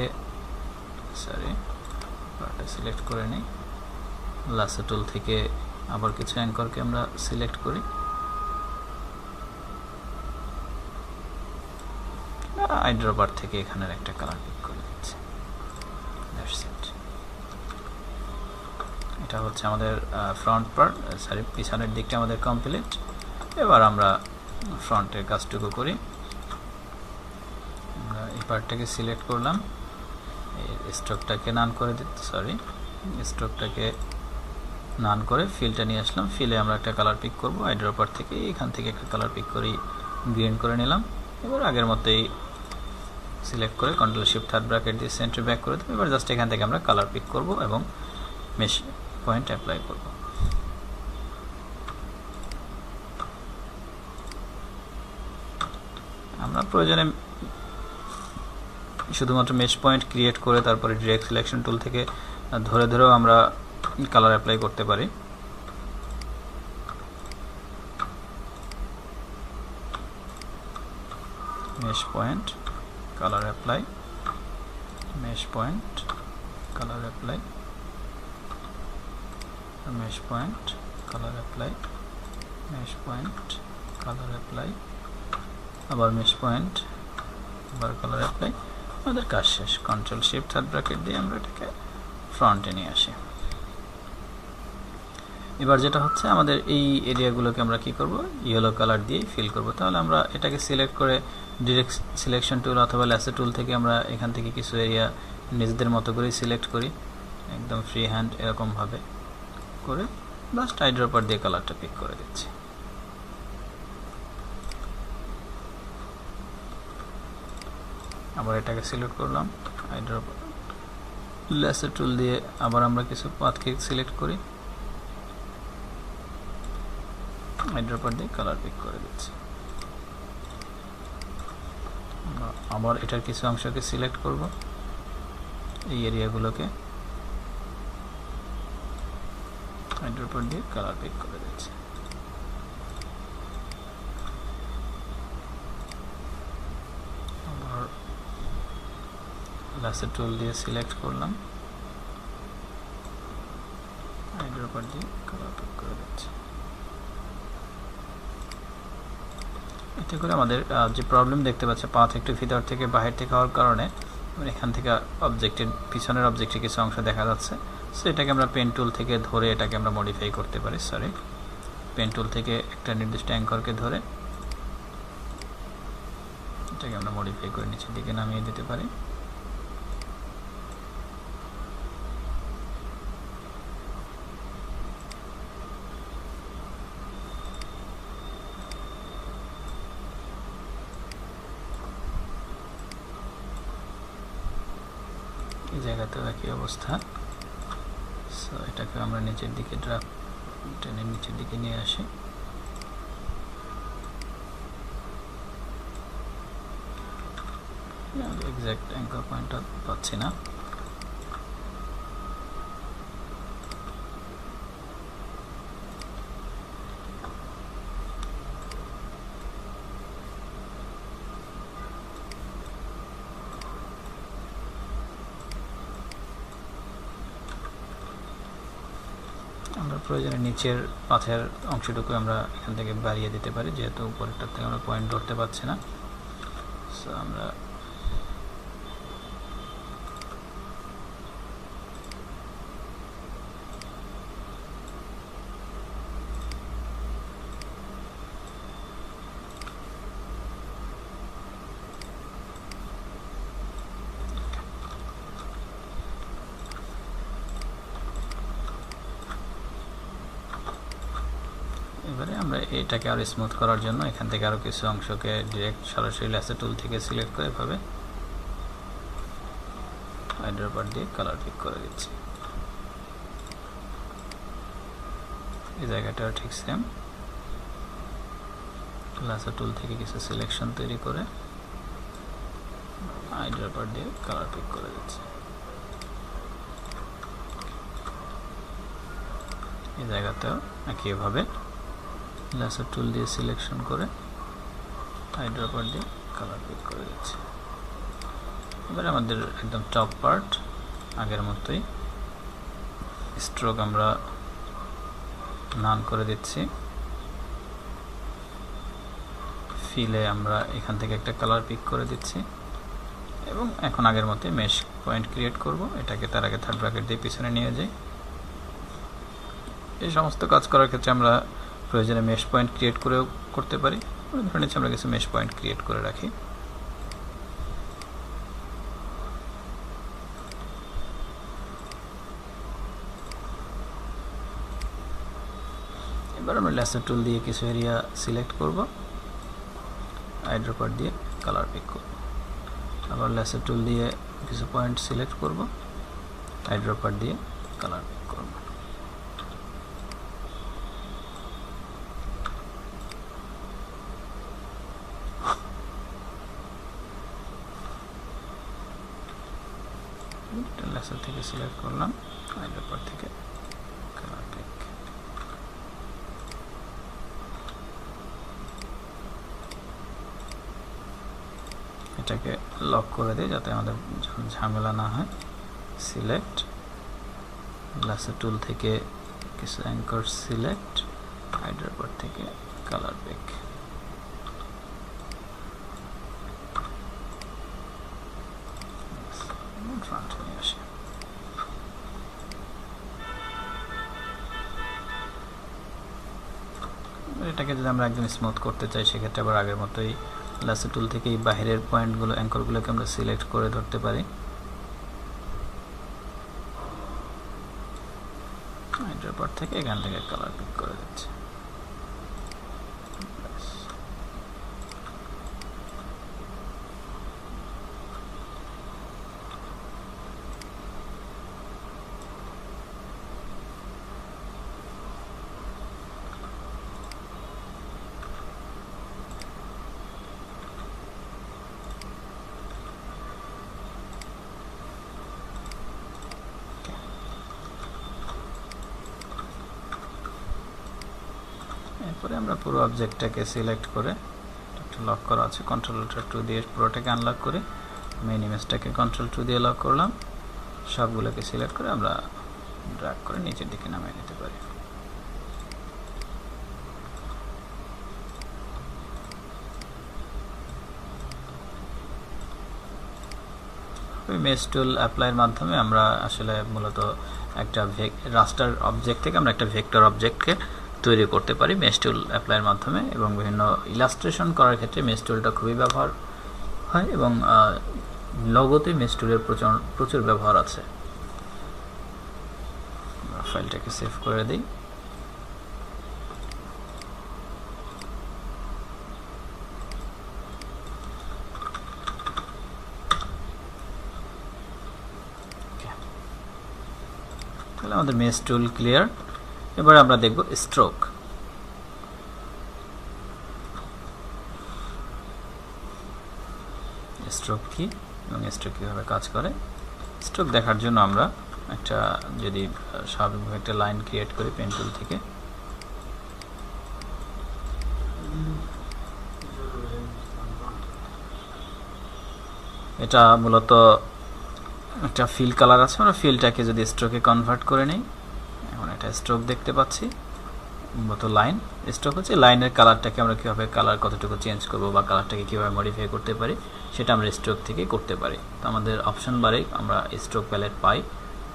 সিলেক্ট করে নিই, ল্যাসো টুল থেকে আবার কিছু অ্যাঙ্করকে আমরা সিলেক্ট করি, আইড্রপার থেকে এখানের একটা কালার পিক করে দিচ্ছি। এটা হচ্ছে আমাদের ফ্রন্ট পার্ট, পিছনের দিকটা আমাদের কমপ্লিট। এবার আমরা ফ্রন্টের কাজটুকু করি। আমরা এই পার্টটাকে সিলেক্ট করলাম, স্ট্রোকটাকে নান করে দিতে স্ট্রোকটাকে নান করে ফিলটা নিয়ে আসলাম। ফিলে আমরা একটা কালার পিক করব, আইড্রপার থেকে এখান থেকে একটা কালার পিক করি গ্রিন করে নিলাম। এবার আগের মতোই সিলেক্ট করে কন্ট্রোল শিফট থার্ড ব্র্যাকেট দিয়ে সেন্টার ব্যাক করে দেবো। এবার জাস্ট এখান থেকে আমরা কালার পিক করব এবং মেশ পয়েন্ট অ্যাপ্লাই করব। আমরা প্রয়োজনে শুধুমাত্র মেশ পয়েন্ট ক্রিয়েট করে তারপরে ডিরেক্ট সিলেকশন টুল থেকে ধরে ধরেও আমরা কালার অ্যাপ্লাই করতে পারি। mesh point, color apply, mesh point, color apply, mesh point, color apply, mesh point, color apply, আবার mesh point, আবার color apply। আমাদের কাজ শেষ। কন্ট্রোল শিফট থার্ড ব্র্যাকেট দিয়ে আমরা এটাকে ফ্রন্টে নিয়ে আসি। এবার যেটা হচ্ছে আমাদের এই এরিয়াগুলোকে আমরা কি করব, ইয়েলো কালার দিয়ে ফিল করব। তাহলে আমরা এটাকে সিলেক্ট করে ডিরেক্ট সিলেকশন টুল অথবা ল্যাসো টুল থেকে আমরা এখান থেকে কিছু এরিয়া নিজেদের মতো করে সিলেক্ট করি, একদম ফ্রি হ্যান্ড এরকমভাবে করে জাস্ট আইড্রপার দিয়ে কালারটা পিক করে দিচ্ছি। আবার এটাকে সিলেক্ট করলাম, আইড্রপার ল্যাসো টুল দিয়ে আবার আমরা কিছু পাথকে সিলেক্ট করি, আইড্রপার দিয়ে কালার পিক করে দিচ্ছি। আবার এটার কিছু অংশকে সিলেক্ট করব, এই এরিয়াগুলোকে আইড্রপার দিয়ে কালার পিক করে দিচ্ছি। আবার ল্যাসো টুল দিয়ে সিলেক্ট করলাম, আইড্রপার দিয়ে কালার পিক করে দিচ্ছি। এতে করে আমাদের যে প্রবলেম দেখতে পাচ্ছে, পাথ একটু ভিতর থেকে বাহির থেকে হওয়ার কারণে এখান থেকে অবজেক্টের পিছনের অবজেক্টে কিছু অংশ দেখা যাচ্ছে। সো এটাকে আমরা পেন টুল থেকে ধরে এটাকে আমরা মডিফাই করতে পারি। পেন টুল থেকে একটা নির্দিষ্ট অ্যাঙ্করকে ধরে এটাকে আমরা মডিফাই করে নিচের দিকে নামিয়ে দিতে পারি। এই জায়গাতেও একই অবস্থা। সো এটাকে আমরা নিচের দিকে ড্রাগ টেনে নিচের দিকে নিয়ে আসি। এক্সাক্ট অ্যাঙ্কর পয়েন্টটা পাচ্ছি না। আমরা প্রয়োজনে নিচের পাথের অংশটুকু আমরা এখান থেকে বাড়িয়ে দিতে পারি, যেহেতু উপরেরটার থেকে আমরা পয়েন্ট ধরতে পারছি না। সো আমরা এবারে আমরা এটাকে আরো স্মুথ করার জন্য এখান থেকে আরো কিছু অংশকে ডাইরেক্ট সরাসরি ল্যাসো টুল থেকে সিলেক্ট করে এভাবে আইড্রপার দিয়ে কালার পিক করে দিচ্ছি। এই জায়গাটাও ঠিক সেম, ল্যাসো টুল থেকে কিছু সিলেকশন তৈরি করে আইড্রপার দিয়ে কালার পিক করে দিচ্ছি। এই জায়গাতেও একইভাবে ল্যাসো টুল দিয়ে সিলেকশন করে আইড্রপার দিয়ে কালার পিক করে দিচ্ছি। এবার আমাদের একদম টপ পার্ট আগের মতোই স্ট্রোক আমরা নান করে দিচ্ছি। ফিলে আমরা এখান থেকে একটা কালার পিক করে দিচ্ছি এবং এখন আগের মতোই মেশ পয়েন্ট ক্রিয়েট করব। এটাকে তার আগে থার্ড ব্র্যাকেট দিয়ে পিছনে নিয়ে যাই। এই সমস্ত কাজ করার ক্ষেত্রে আমরা প্রয়োজনে মেশ পয়েন্ট ক্রিয়েট করেও করতে পারি। ধরে নিচ্ছি আমরা কিছু মেশ পয়েন্ট ক্রিয়েট করে রাখি। এবার আমরা ল্যাসো টুল দিয়ে কিছু এরিয়া সিলেক্ট করব, আইড্রপার দিয়ে কালার পিক করব। আবার ল্যাসো টুল দিয়ে কিছু পয়েন্ট সিলেক্ট করব, আইড্রপার দিয়ে কালার পিক করব। ল্যাসো থেকে সিলেক্ট করলাম, আইড্রপার থেকে কালার পিক। এটাকে লক করে দিই যাতে আমাদের ঝামেলা না হয়। সিলেক্ট, লাসো টুল থেকে কিছু অ্যাঙ্কর সিলেক্ট, হাইড্রোপার থেকে কালার ব্যাক। ফ্রন্টে নিয়ে আসি। এটাকে যদি আমরা একদম স্মুথ করতে চাই সেক্ষেত্রে আবার আগের মতোই লাসো টুল থেকে এই বাহিরের পয়েন্টগুলো অ্যাঙ্করগুলোকে আমরা সিলেক্ট করে ধরতে পারি। হাইড্রোপার থেকে এখান থেকে কালার পিক করে দিচ্ছি। এরপরে আমরা পুরো অবজেক্টটাকে সিলেক্ট করে একটা লক করা আছে, Ctrl+2 দিয়ে পুরোটাকে আনলক করে মেইন ইমেজটাকে Ctrl+2 দিয়ে লক করলাম। সবগুলোকে সিলেক্ট করে আমরা ড্র্যাগ করে নিচের দিকে নামিয়ে নিতে পারি। ওই মেশ টুল অ্যাপ্লাইয়ের মাধ্যমে আমরা আসলে মূলত একটা রাস্টার অবজেক্ট থেকে আমরা একটা ভেক্টর অবজেক্টকে তৈরি করতে পারি মেশ টুল অ্যাপ্লাইয়ের মাধ্যমে, এবং বিভিন্ন ইলাস্ট্রেশন করার ক্ষেত্রে মেশ টুলটা খুবই ব্যবহার হয়, এবং লগোতে মেশ টুলের প্রচুর ব্যবহার আছে। ফাইলটাকে সেভ করে দিই। তাহলে আমাদের মেশ টুল ক্লিয়ার। এবার আমরা দেখব স্ট্রোক। স্ট্রোক কি এবং স্ট্রোক কীভাবে কাজ করে, স্ট্রোক দেখার জন্য আমরা একটা যদি স্বাভাবিকভাবে একটা লাইন ক্রিয়েট করি পেন টুল থেকে, এটা মূলত একটা ফিল কালার আছে, আমরা ফিলটাকে যদি স্ট্রোকে কনভার্ট করে নিই, এখন একটা স্ট্রোক দেখতে পাচ্ছি। মূলত লাইন স্ট্রোক হচ্ছে লাইনের কালারটাকে আমরা কীভাবে কালার কতটুকু চেঞ্জ করবো বা কালারটাকে কীভাবে মডিফাই করতে পারি সেটা আমরা স্ট্রোক থেকে করতে পারি। তো আমাদের অপশন বারে আমরা স্ট্রোক প্যালেট পাই।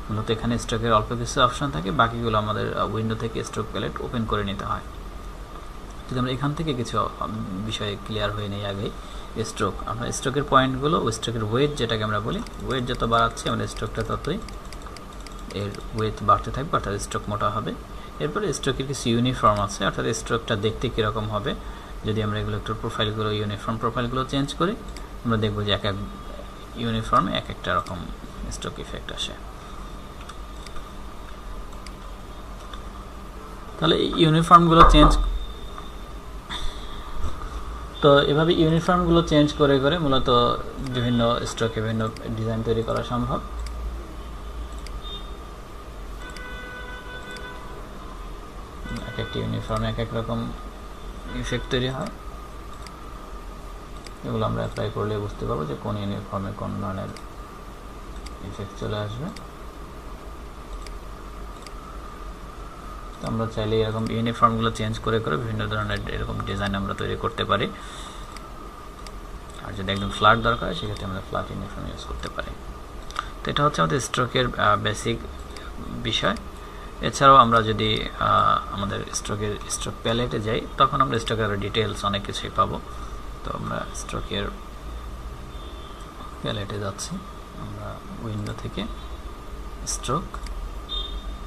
মূলত এখানে স্ট্রোকের অল্প কিছু অপশন থাকে, বাকিগুলো আমাদের উইন্ডো থেকে স্ট্রোক প্যালেট ওপেন করে নিতে হয়। যদি আমরা এখান থেকে কিছু বিষয়ে ক্লিয়ার হয়ে নেই আগেই, স্ট্রোক আমরা স্ট্রোকের পয়েন্টগুলো, স্ট্রোকের ওয়েট যেটাকে আমরা বলি, ওয়েট যত বাড়াচ্ছি আমাদের স্ট্রোকটা ততই এর ওয়েট বাড়তে থাকবে, অর্থাৎ স্ট্রোক মোটা হবে। এরপরে স্ট্রোকের কিছু ইউনিফর্ম আছে, অর্থাৎ স্ট্রোকটা দেখতে কীরকম হবে। যদি আমরা এগুলো একটু প্রোফাইলগুলো ইউনিফর্ম প্রোফাইলগুলো চেঞ্জ করি, আমরা দেখব যে এক এক ইউনিফর্মে এক একটা রকম স্ট্রোক ইফেক্ট আসে। তাহলে এই ইউনিফর্মগুলো চেঞ্জ, তো এভাবে ইউনিফর্মগুলো চেঞ্জ করে করে মূলত বিভিন্ন স্ট্রোকে বিভিন্ন ডিজাইন তৈরি করা সম্ভব। এক একটা ইউনিফর্মে এক এক রকম ইফেক্ট তৈরি হয়, এগুলো আমরা অ্যাপ্লাই করলে বুঝতে পারবো যে কোন ইউনিফর্মে কোন ধরনের ইফেক্ট চলে আসবে। তো আমরা চাইলে এরকম ইউনিফর্মগুলো চেঞ্জ করে করে বিভিন্ন ধরনের এরকম ডিজাইন আমরা তৈরি করতে পারি। আর যদি একদম ফ্ল্যাট দরকার হয় সেক্ষেত্রে আমরা ফ্ল্যাট ইউনিফর্ম ইউজ করতে পারি। তো এটা হচ্ছে আমাদের স্ট্রোকের বেসিক বিষয়। এছাড়াও আমরা যদি আমাদের স্ট্রোক প্যালেটে যাই, তখন আমরা স্ট্রোকের ডিটেলস অনেক কিছুই পাবো। তো আমরা স্ট্রোকের প্যালেটে যাচ্ছি, আমরা উইন্ডো থেকে স্ট্রোক,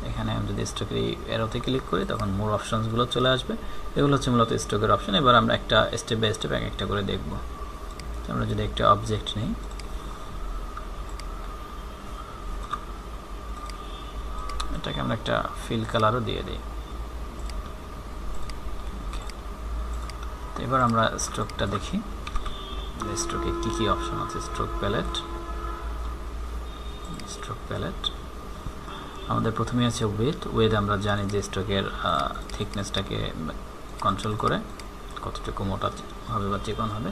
এখানে আমি যদি স্ট্রোকের এই অ্যারোতে ক্লিক করি তখন মোর অপশনসগুলো চলে আসবে। এগুলো হচ্ছে মূলত স্ট্রোকের অপশন। এবার আমরা একটা স্টেপ বাই স্টেপ এক একটা করে দেখব। আমরা যদি একটা অবজেক্ট নিই, এটাকে আমরা একটা ফিল কালারও দিয়ে দিই। এবার আমরা স্ট্রোকটা দেখি, স্ট্রোকে কী কী অপশন আছে। স্ট্রোক প্যালেট, স্ট্রোক প্যালেট আমাদের প্রথমে আছে ওয়েট আমরা জানি যে স্ট্রোকের থিকনেসটাকে কন্ট্রোল করে কতটুকু মোটা হবে বা চিকন হবে।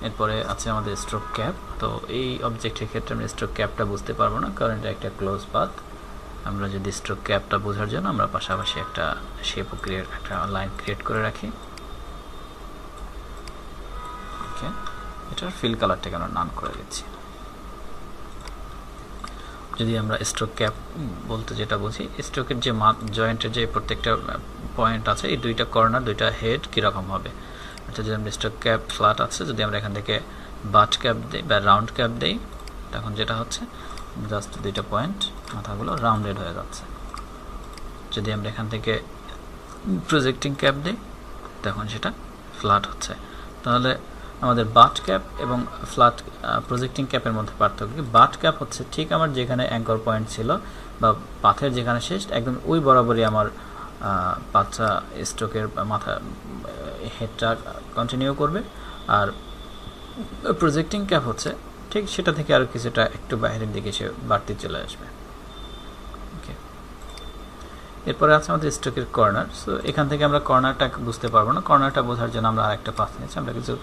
এরপরে আছে আমাদের স্ট্রোক ক্যাপ। তো এই অবজেক্টের ক্ষেত্রে আমরা স্ট্রোক ক্যাপটা বুঝতে পারবো না, কারণ এটা একটা ক্লোজ পাথ। আমরা যদি স্ট্রোক ক্যাপটা বোঝার জন্য আমরা পাশাপাশি একটা শেপও একটা লাইন ক্রিয়েট করে রাখি। ওকে, এটার ফিল কালারটাকে আমরা নান করে দিচ্ছি। যদি আমরা স্ট্রোক ক্যাপ বলতে যেটা বুঝি, স্ট্রোকের যে জয়েন্টের যে প্রত্যেকটা পয়েন্ট আছে, এই দুইটা কর্নার, দুইটা হেড কীরকম হবে। অর্থাৎ যদি আমরা স্ট্রোক ক্যাপ ফ্ল্যাট আছে, যদি আমরা এখান থেকে বাট ক্যাপ দিই বা রাউন্ড ক্যাপ দিই, তখন যেটা হচ্ছে জাস্ট দুইটা পয়েন্ট মাথাগুলো রাউন্ডেড হয়ে যাচ্ছে। যদি আমরা এখান থেকে প্রজেক্টিং ক্যাপ দিই, তখন সেটা ফ্ল্যাট হচ্ছে। তাহলে আমাদের বাট ক্যাপ এবং ফ্ল্যাট প্রজেক্টিং ক্যাপের মধ্যে পার্থক্য কি? বাট ক্যাপ হচ্ছে ঠিক আমার যেখানে অ্যাঙ্কর পয়েন্ট ছিল বা পাথের যেখানে শেষ, একদম ওই বরাবরই আমার পাতটা স্ট্রোকের মাথা হেডটা কন্টিনিউ করবে। আর প্রজেক্টিং ক্যাপ হচ্ছে ঠিক সেটা থেকে আরও কিছুটা একটু বাইরের দিকে সে বাড়তি চলে আসবে। ওকে, এরপরে আছে আমাদের স্ট্রোকের কর্নার। সো এখান থেকে আমরা কর্নারটা বুঝতে পারবো না, কর্নারটা বোঝার জন্য আমরা আরেকটা পাথ নিয়েছি, আমরা কিছু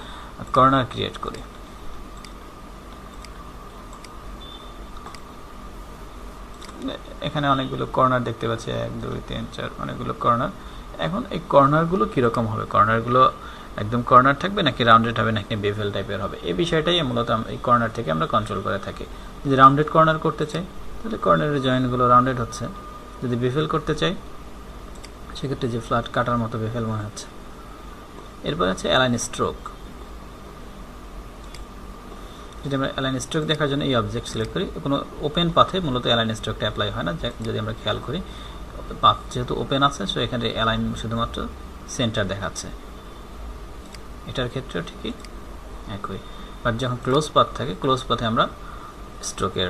কর্নার ক্রিয়েট করি। এখানে অনেকগুলো কর্নার দেখতে পাচ্ছি, 1 2 3 4 অনেকগুলো কর্নার। এখন এই কর্নারগুলো কীরকম হবে? কর্নারগুলো একদম কর্নার থাকবে নাকি রাউন্ডেড হবে নাকি বেভেল টাইপের হবে? এই বিষয়টাই মূলত এই কর্নার থেকে আমরা কন্ট্রোল করে থাকি। যদি রাউন্ডেড কর্নার করতে চাই তাহলে কর্নারের জয়েন্টগুলো রাউন্ডেড হচ্ছে, যদি বেভেল করতে চাই সেক্ষেত্রে যে ফ্ল্যাট কাটার মতো বেভেল মনে হচ্ছে। এরপর আছে অ্যালাইন স্ট্রোক। যদি আমরা অ্যালাইন স্ট্রোক দেখার জন্য এই অবজেক্ট সিলেক্ট করি, কোনো ওপেন পাথে মূলত অ্যালাইন স্ট্রোকটা অ্যাপ্লাই হয় না। যদি আমরা খেয়াল করি, পাথ যেহেতু ওপেন আছে, সো এখানে অ্যালাইন শুধুমাত্র সেন্টার দেখাচ্ছে। এটার ক্ষেত্রেও ঠিকই একই। বাট যখন ক্লোজ পাথ থাকে, ক্লোজ পাথে আমরা স্ট্রোকের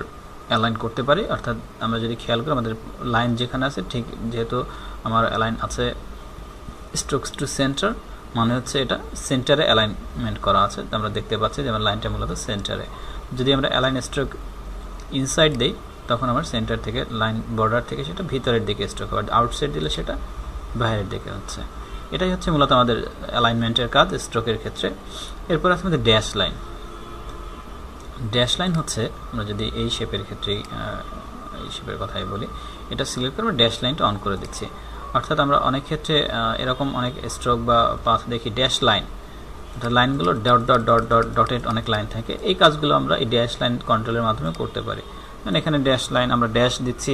অ্যালাইন করতে পারি। অর্থাৎ আমরা যদি খেয়াল করি, আমাদের লাইন যেখানে আছে, ঠিক যেহেতু আমার অ্যালাইন আছে স্ট্রোকস টু সেন্টার, মানে হচ্ছে এটা সেন্টারে অ্যালাইনমেন্ট করা আছে। আমরা দেখতে পাচ্ছি যে আমার লাইনটা মূলত সেন্টারে। যদি আমরা অ্যালাইন স্ট্রোক ইনসাইড দিই, তখন আমার সেন্টার থেকে লাইন বর্ডার থেকে সেটা ভিতরের দিকে স্ট্রোক হবে, আউটসাইড দিলে সেটা বাইরের দিকে হচ্ছে। এটাই হচ্ছে মূলত আমাদের অ্যালাইনমেন্টের কাজ স্ট্রোকের ক্ষেত্রে। এরপর আছে আমাদের ড্যাশ লাইন। ড্যাশ লাইন হচ্ছে, আমরা যদি এই শেপের ক্ষেত্রে এই শেপের কথাই বলি, এটা সিলেক্ট করে ড্যাশ লাইনটা অন করে দিচ্ছি। অর্থাৎ আমরা অনেক ক্ষেত্রে এরকম অনেক স্ট্রোক বা পাথ দেখি ড্যাশ লাইন, অর্থাৎ লাইনগুলো dot dot dot dot dotted অনেক লাইন থাকে। এই কাজগুলো আমরা এই ড্যাশ লাইন কন্ট্রোলের মাধ্যমে করতে পারি। মানে এখানে ড্যাশ লাইন আমরা ড্যাশ দিচ্ছি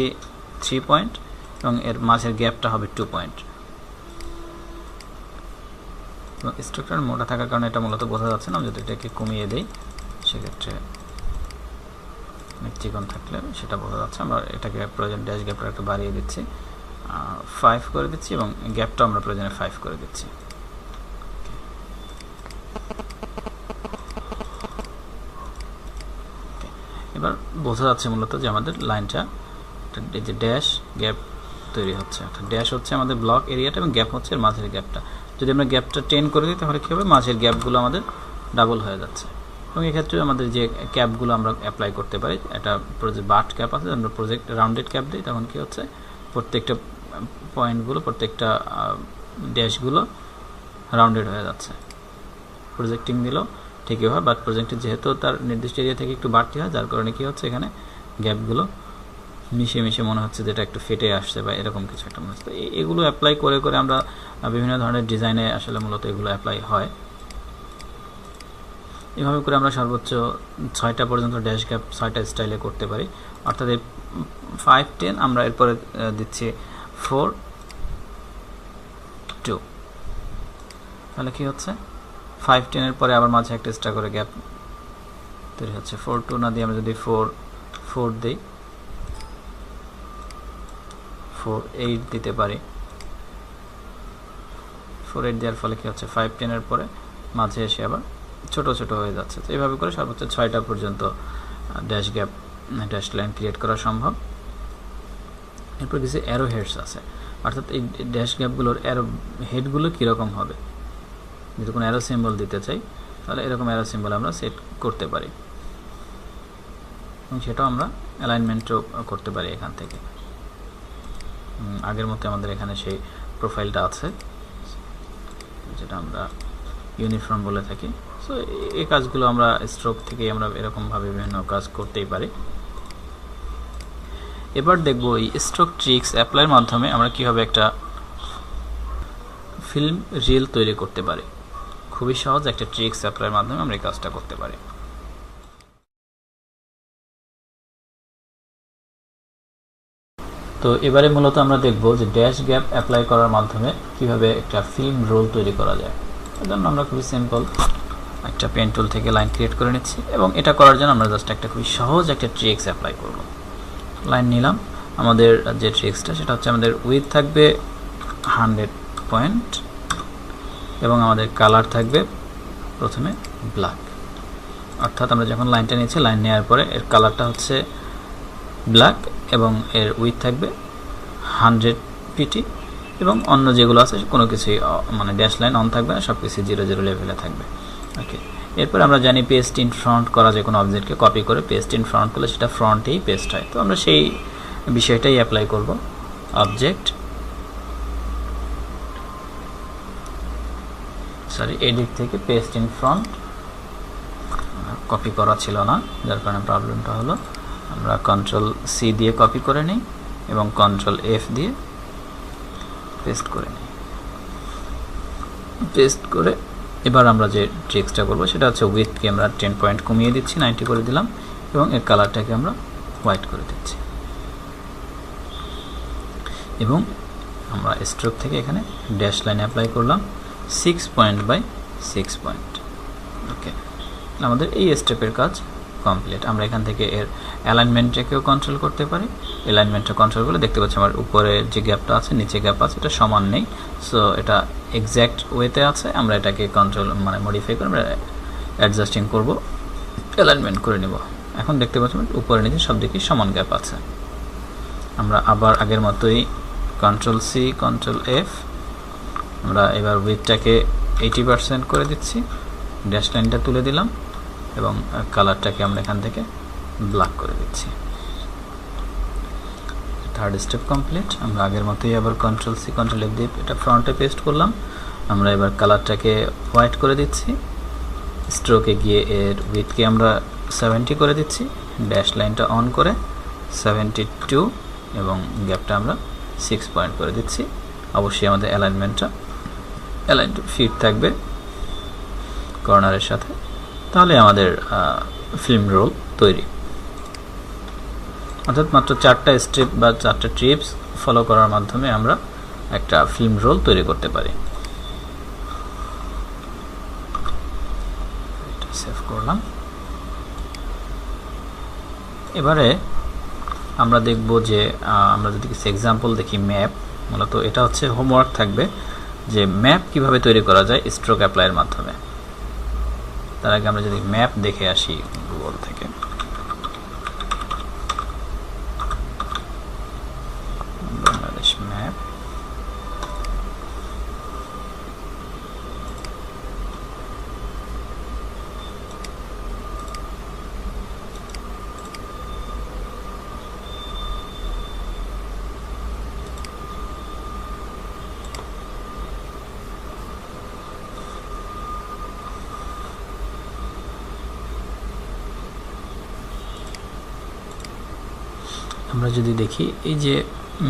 3 পয়েন্ট এবং এর মাঝের গ্যাপটা হবে 2 পয়েন্ট। এবং স্ট্রাকচার মোটা থাকার কারণে এটা মূলত বোঝা যাচ্ছে না। আমি যদি এটাকে কমিয়ে দিই, সেক্ষেত্রে চিকন থাকলে সেটা বোঝা যাচ্ছে। আমরা এটাকে প্রয়োজন ড্যাশ গ্যাপটা একটু বাড়িয়ে দিচ্ছি, 5 করে দিচ্ছি, এবং গ্যাপটা আমরা প্রয়োজনে 5 করে দিচ্ছি। এবার বোঝা যাচ্ছে মূলত যে আমাদের লাইনটা এই যে ড্যাশ গ্যাপ তৈরি হচ্ছে। অর্থাৎ ড্যাশ হচ্ছে আমাদের ব্লক এরিয়াটা এবং গ্যাপ হচ্ছে মাঝের গ্যাপটা। যদি আমরা গ্যাপটা 10 করে দিই, তাহলে কী হবে? মাঝের গ্যাপগুলো আমাদের ডাবল হয়ে যাচ্ছে। এবং এক্ষেত্রে আমাদের যে ক্যাপগুলো আমরা অ্যাপ্লাই করতে পারি, একটা বাট ক্যাপ আছে, আমরা প্রজেক্ট রাউন্ডেড ক্যাপ দিই, তখন কী হচ্ছে? প্রত্যেকটা পয়েন্টগুলো, প্রত্যেকটা ড্যাশগুলো রাউন্ডেড হয়ে যাচ্ছে। প্রজেক্টিং দিলেও ঠিকই হয়, বাট প্রজেক্টের যেহেতু তার নির্দিষ্ট এরিয়া থেকে একটু বাড়তি হয়, যার কারণে কী হচ্ছে? এখানে গ্যাপগুলো মিশে মিশে মনে হচ্ছে যেটা একটু ফেটে আসছে বা এরকম কিছু একটা মনে হচ্ছে। এগুলো অ্যাপ্লাই করে করে আমরা বিভিন্ন ধরনের ডিজাইনে আসলে মূলত এগুলো অ্যাপ্লাই হয়। এভাবে করে আমরা সর্বোচ্চ 6টা পর্যন্ত ড্যাশ গ্যাপ 6টা স্টাইলে করতে পারি। অর্থাৎ এই 5 10 আমরা এরপরে দিচ্ছি 4 2। তাহলে কি হচ্ছে? 5 10 এর পরে আবার মাঝে একটা এক্সট্রা করে গ্যাপ তৈরি হচ্ছে। 4 2 না দিয়ে আমরা যদি 4 4 দিই, 4 8 দিতে পারি। 4 8 দেওয়ার ফলে কি হচ্ছে? 5 10 এর পরে মাঝে এসে আবার ছোট ছোট হয়ে যাচ্ছে। তো এইভাবে করে সর্বোচ্চ 6টা পর্যন্ত dash gap dash line create করা সম্ভব। এরপর কিছু অ্যারো হেডস আছে, অর্থাৎ এই ড্যাশ গ্যাপগুলোর অ্যারো হেডগুলো কীরকম হবে। যদি কোনো অ্যারো সিম্বল দিতে চাই, তাহলে এরকম অ্যারো সিম্বল আমরা সেট করতে পারি, এবং সেটাও আমরা অ্যালাইনমেন্টও করতে পারি এখান থেকে। আগের মতো আমাদের এখানে সেই প্রোফাইলটা আছে, যেটা আমরা ইউনিফর্ম বলে থাকি। সো এই কাজগুলো আমরা স্ট্রোক থেকে আমরা এরকমভাবে বিভিন্ন কাজ করতেই পারি। এবার দেখব এই স্ট্রোক ট্রিক্স অ্যাপ্লাইয়ের মাধ্যমে আমরা কীভাবে একটা ফিল্ম রিল তৈরি করতে পারি। খুবই সহজ একটা ট্রিক্স অ্যাপ্লাইয়ের মাধ্যমে আমরা এই কাজটা করতে পারি। তো এবারে মূলত আমরা দেখব যে ড্যাশ গ্যাপ অ্যাপ্লাই করার মাধ্যমে কিভাবে একটা ফিল্ম রোল তৈরি করা যায়। এর জন্য আমরা খুবই সিম্পল একটা পেন টুল থেকে লাইন ক্রিয়েট করে নিচ্ছি, এবং এটা করার জন্য আমরা জাস্ট একটা খুবই সহজ একটা ট্রিক্স অ্যাপ্লাই করব। লাইন নিলাম, আমাদের যে ট্রিক্সটা সেটা হচ্ছে আমাদের উইথ থাকবে 100 পয়েন্ট এবং আমাদের কালার থাকবে প্রথমে ব্ল্যাক। অর্থাৎ আমরা যখন লাইনটা নিয়েছি, লাইন নেওয়ার পরে এর কালারটা হচ্ছে ব্ল্যাক এবং এর উইথ থাকবে 100 পিটি এবং অন্য যেগুলো আছে কোনো কিছুই মানে ড্যাশ লাইন অন থাকবে না, সব কিছু 0 লেভেলে থাকবে। ওকে, এরপর আমরা জানি পেস্ট ইন ফ্রন্ট করা যায়, কোনো অবজেক্টকে কপি করে পেস্ট ইন ফ্রন্ট করলে সেটা ফ্রন্টেই পেস্ট হয়। তো আমরা সেই বিষয়টাই অ্যাপ্লাই করব। অবজেক্ট এডিট থেকে পেস্ট ইন ফ্রন্ট কপি করা ছিল না, যার কারণে প্রবলেমটা হলো। আমরা Ctrl+C দিয়ে কপি করে নিই এবং Ctrl+F দিয়ে পেস্ট করে নিই। পেস্ট করে এবার আমরা যে ট্রিক্সটা করব সেটা হচ্ছে উইথকে আমরা 10 পয়েন্ট কমিয়ে দিচ্ছি, 90 করে দিলাম এবং এর কালারটাকে আমরা হোয়াইট করে দিচ্ছি। এবং আমরা স্ট্রোক থেকে এখানে ড্যাশ লাইন অ্যাপ্লাই করলাম 6 পয়েন্ট বাই 6 পয়েন্ট। ওকে, আমাদের এই স্টেপের কাজ কমপ্লিট। আমরা এখান থেকে এর অ্যালাইনমেন্টটাকেও কন্ট্রোল করতে পারি। অ্যালাইনমেন্টটা কন্ট্রোল করলে দেখতে পাচ্ছি আমার উপরে যে গ্যাপটা আছে, নিচে গ্যাপ আছে, এটা সমান নেই। সো এটা এক্স্যাক্ট ওয়েতে আছে। আমরা এটাকে কন্ট্রোল মানে মডিফাই করে আমরা অ্যাডজাস্টিং করব, অ্যালাইনমেন্ট করে নেব। এখন দেখতে পাচ্ছি উপরে নিচে সব দিকেই সমান গ্যাপ আছে। আমরা আবার আগের মতোই Ctrl+C Ctrl+F, আমরা এবার উইথটাকে 80% করে দিচ্ছি, ড্যাশ লাইনটা তুলে দিলাম এবং কালারটাকে আমরা এখান থেকে ব্ল্যাক করে দিচ্ছি। Third step complete. আমরা আগের মতোই আবার Ctrl+C Ctrl+F দিয়ে এটা ফ্রন্টে পেস্ট করলাম। আমরা এবার কালারটাকে হোয়াইট করে দিচ্ছি। স্ট্রোকে গিয়ে এর উইথকে আমরা 70 করে দিচ্ছি, ড্যাশ লাইনটা অন করে 72 এবং গ্যাপটা আমরা 6 পয়েন্ট করে দিচ্ছি। অবশ্যই আমাদের অ্যালাইনমেন্টটা ফিট থাকবে কর্নারের সাথে, তাহলে আমাদের ফিল্ম রোল তৈরি। অর্থাৎ মাত্র 4টা স্টেপ বা 4টা টিপস ফলো করার মাধ্যমে আমরা একটা ফিল্ম রোল তৈরি করতে পারি। এটা সেভ করলাম। এবারে আমরা দেখব যে আমরা যদি কিছু এক্সাম্পল দেখি, ম্যাপ, মূলত এটা হচ্ছে হোমওয়ার্ক থাকবে যে ম্যাপ কিভাবে তৈরি করা যায় স্ট্রোক অ্যাপ্লাইয়ের মাধ্যমে। তার আগে আমরা যদি ম্যাপ দেখে আসি গুগল থেকে, বাংলাদেশ ম্যাপ, আমরা যদি দেখি এই যে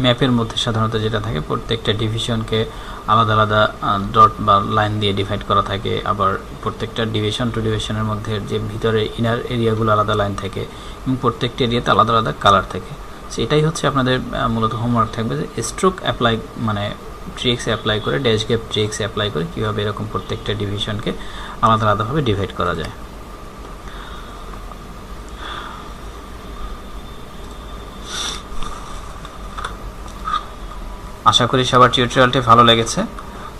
ম্যাপের মধ্যে সাধারণত যেটা থাকে, প্রত্যেকটা ডিভিশনকে আলাদা আলাদা ডট বা লাইন দিয়ে ডিভাইড করা থাকে। আবার প্রত্যেকটা ডিভিশন টু ডিভিশনের মধ্যে যে ভিতরে ইনার এরিয়াগুলো আলাদা লাইন থাকে এবং প্রত্যেকটা এরিয়াতে আলাদা আলাদা কালার থাকে। সো এটাই হচ্ছে আপনাদের মূলত হোমওয়ার্ক থাকবে যে স্ট্রোক অ্যাপ্লাই মানে ট্রিক্স অ্যাপ্লাই করে, ড্যাশ গ্যাপ ট্রিক্স অ্যাপ্লাই করে কীভাবে এরকম প্রত্যেকটা ডিভিশনকে আলাদা আলাদাভাবে ডিভাইড করা যায়। আশা করি সবার টিউটোরিয়ালটি ভালো লেগেছে।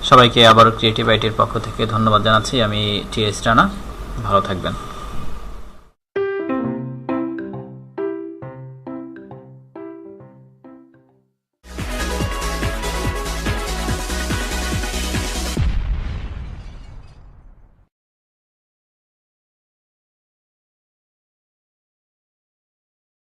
সবাইকে আবারও ক্রিয়েটিভ আইটির পক্ষ থেকে ধন্যবাদ জানাচ্ছি। আমি টিএস রানা, ভালো থাকবেন।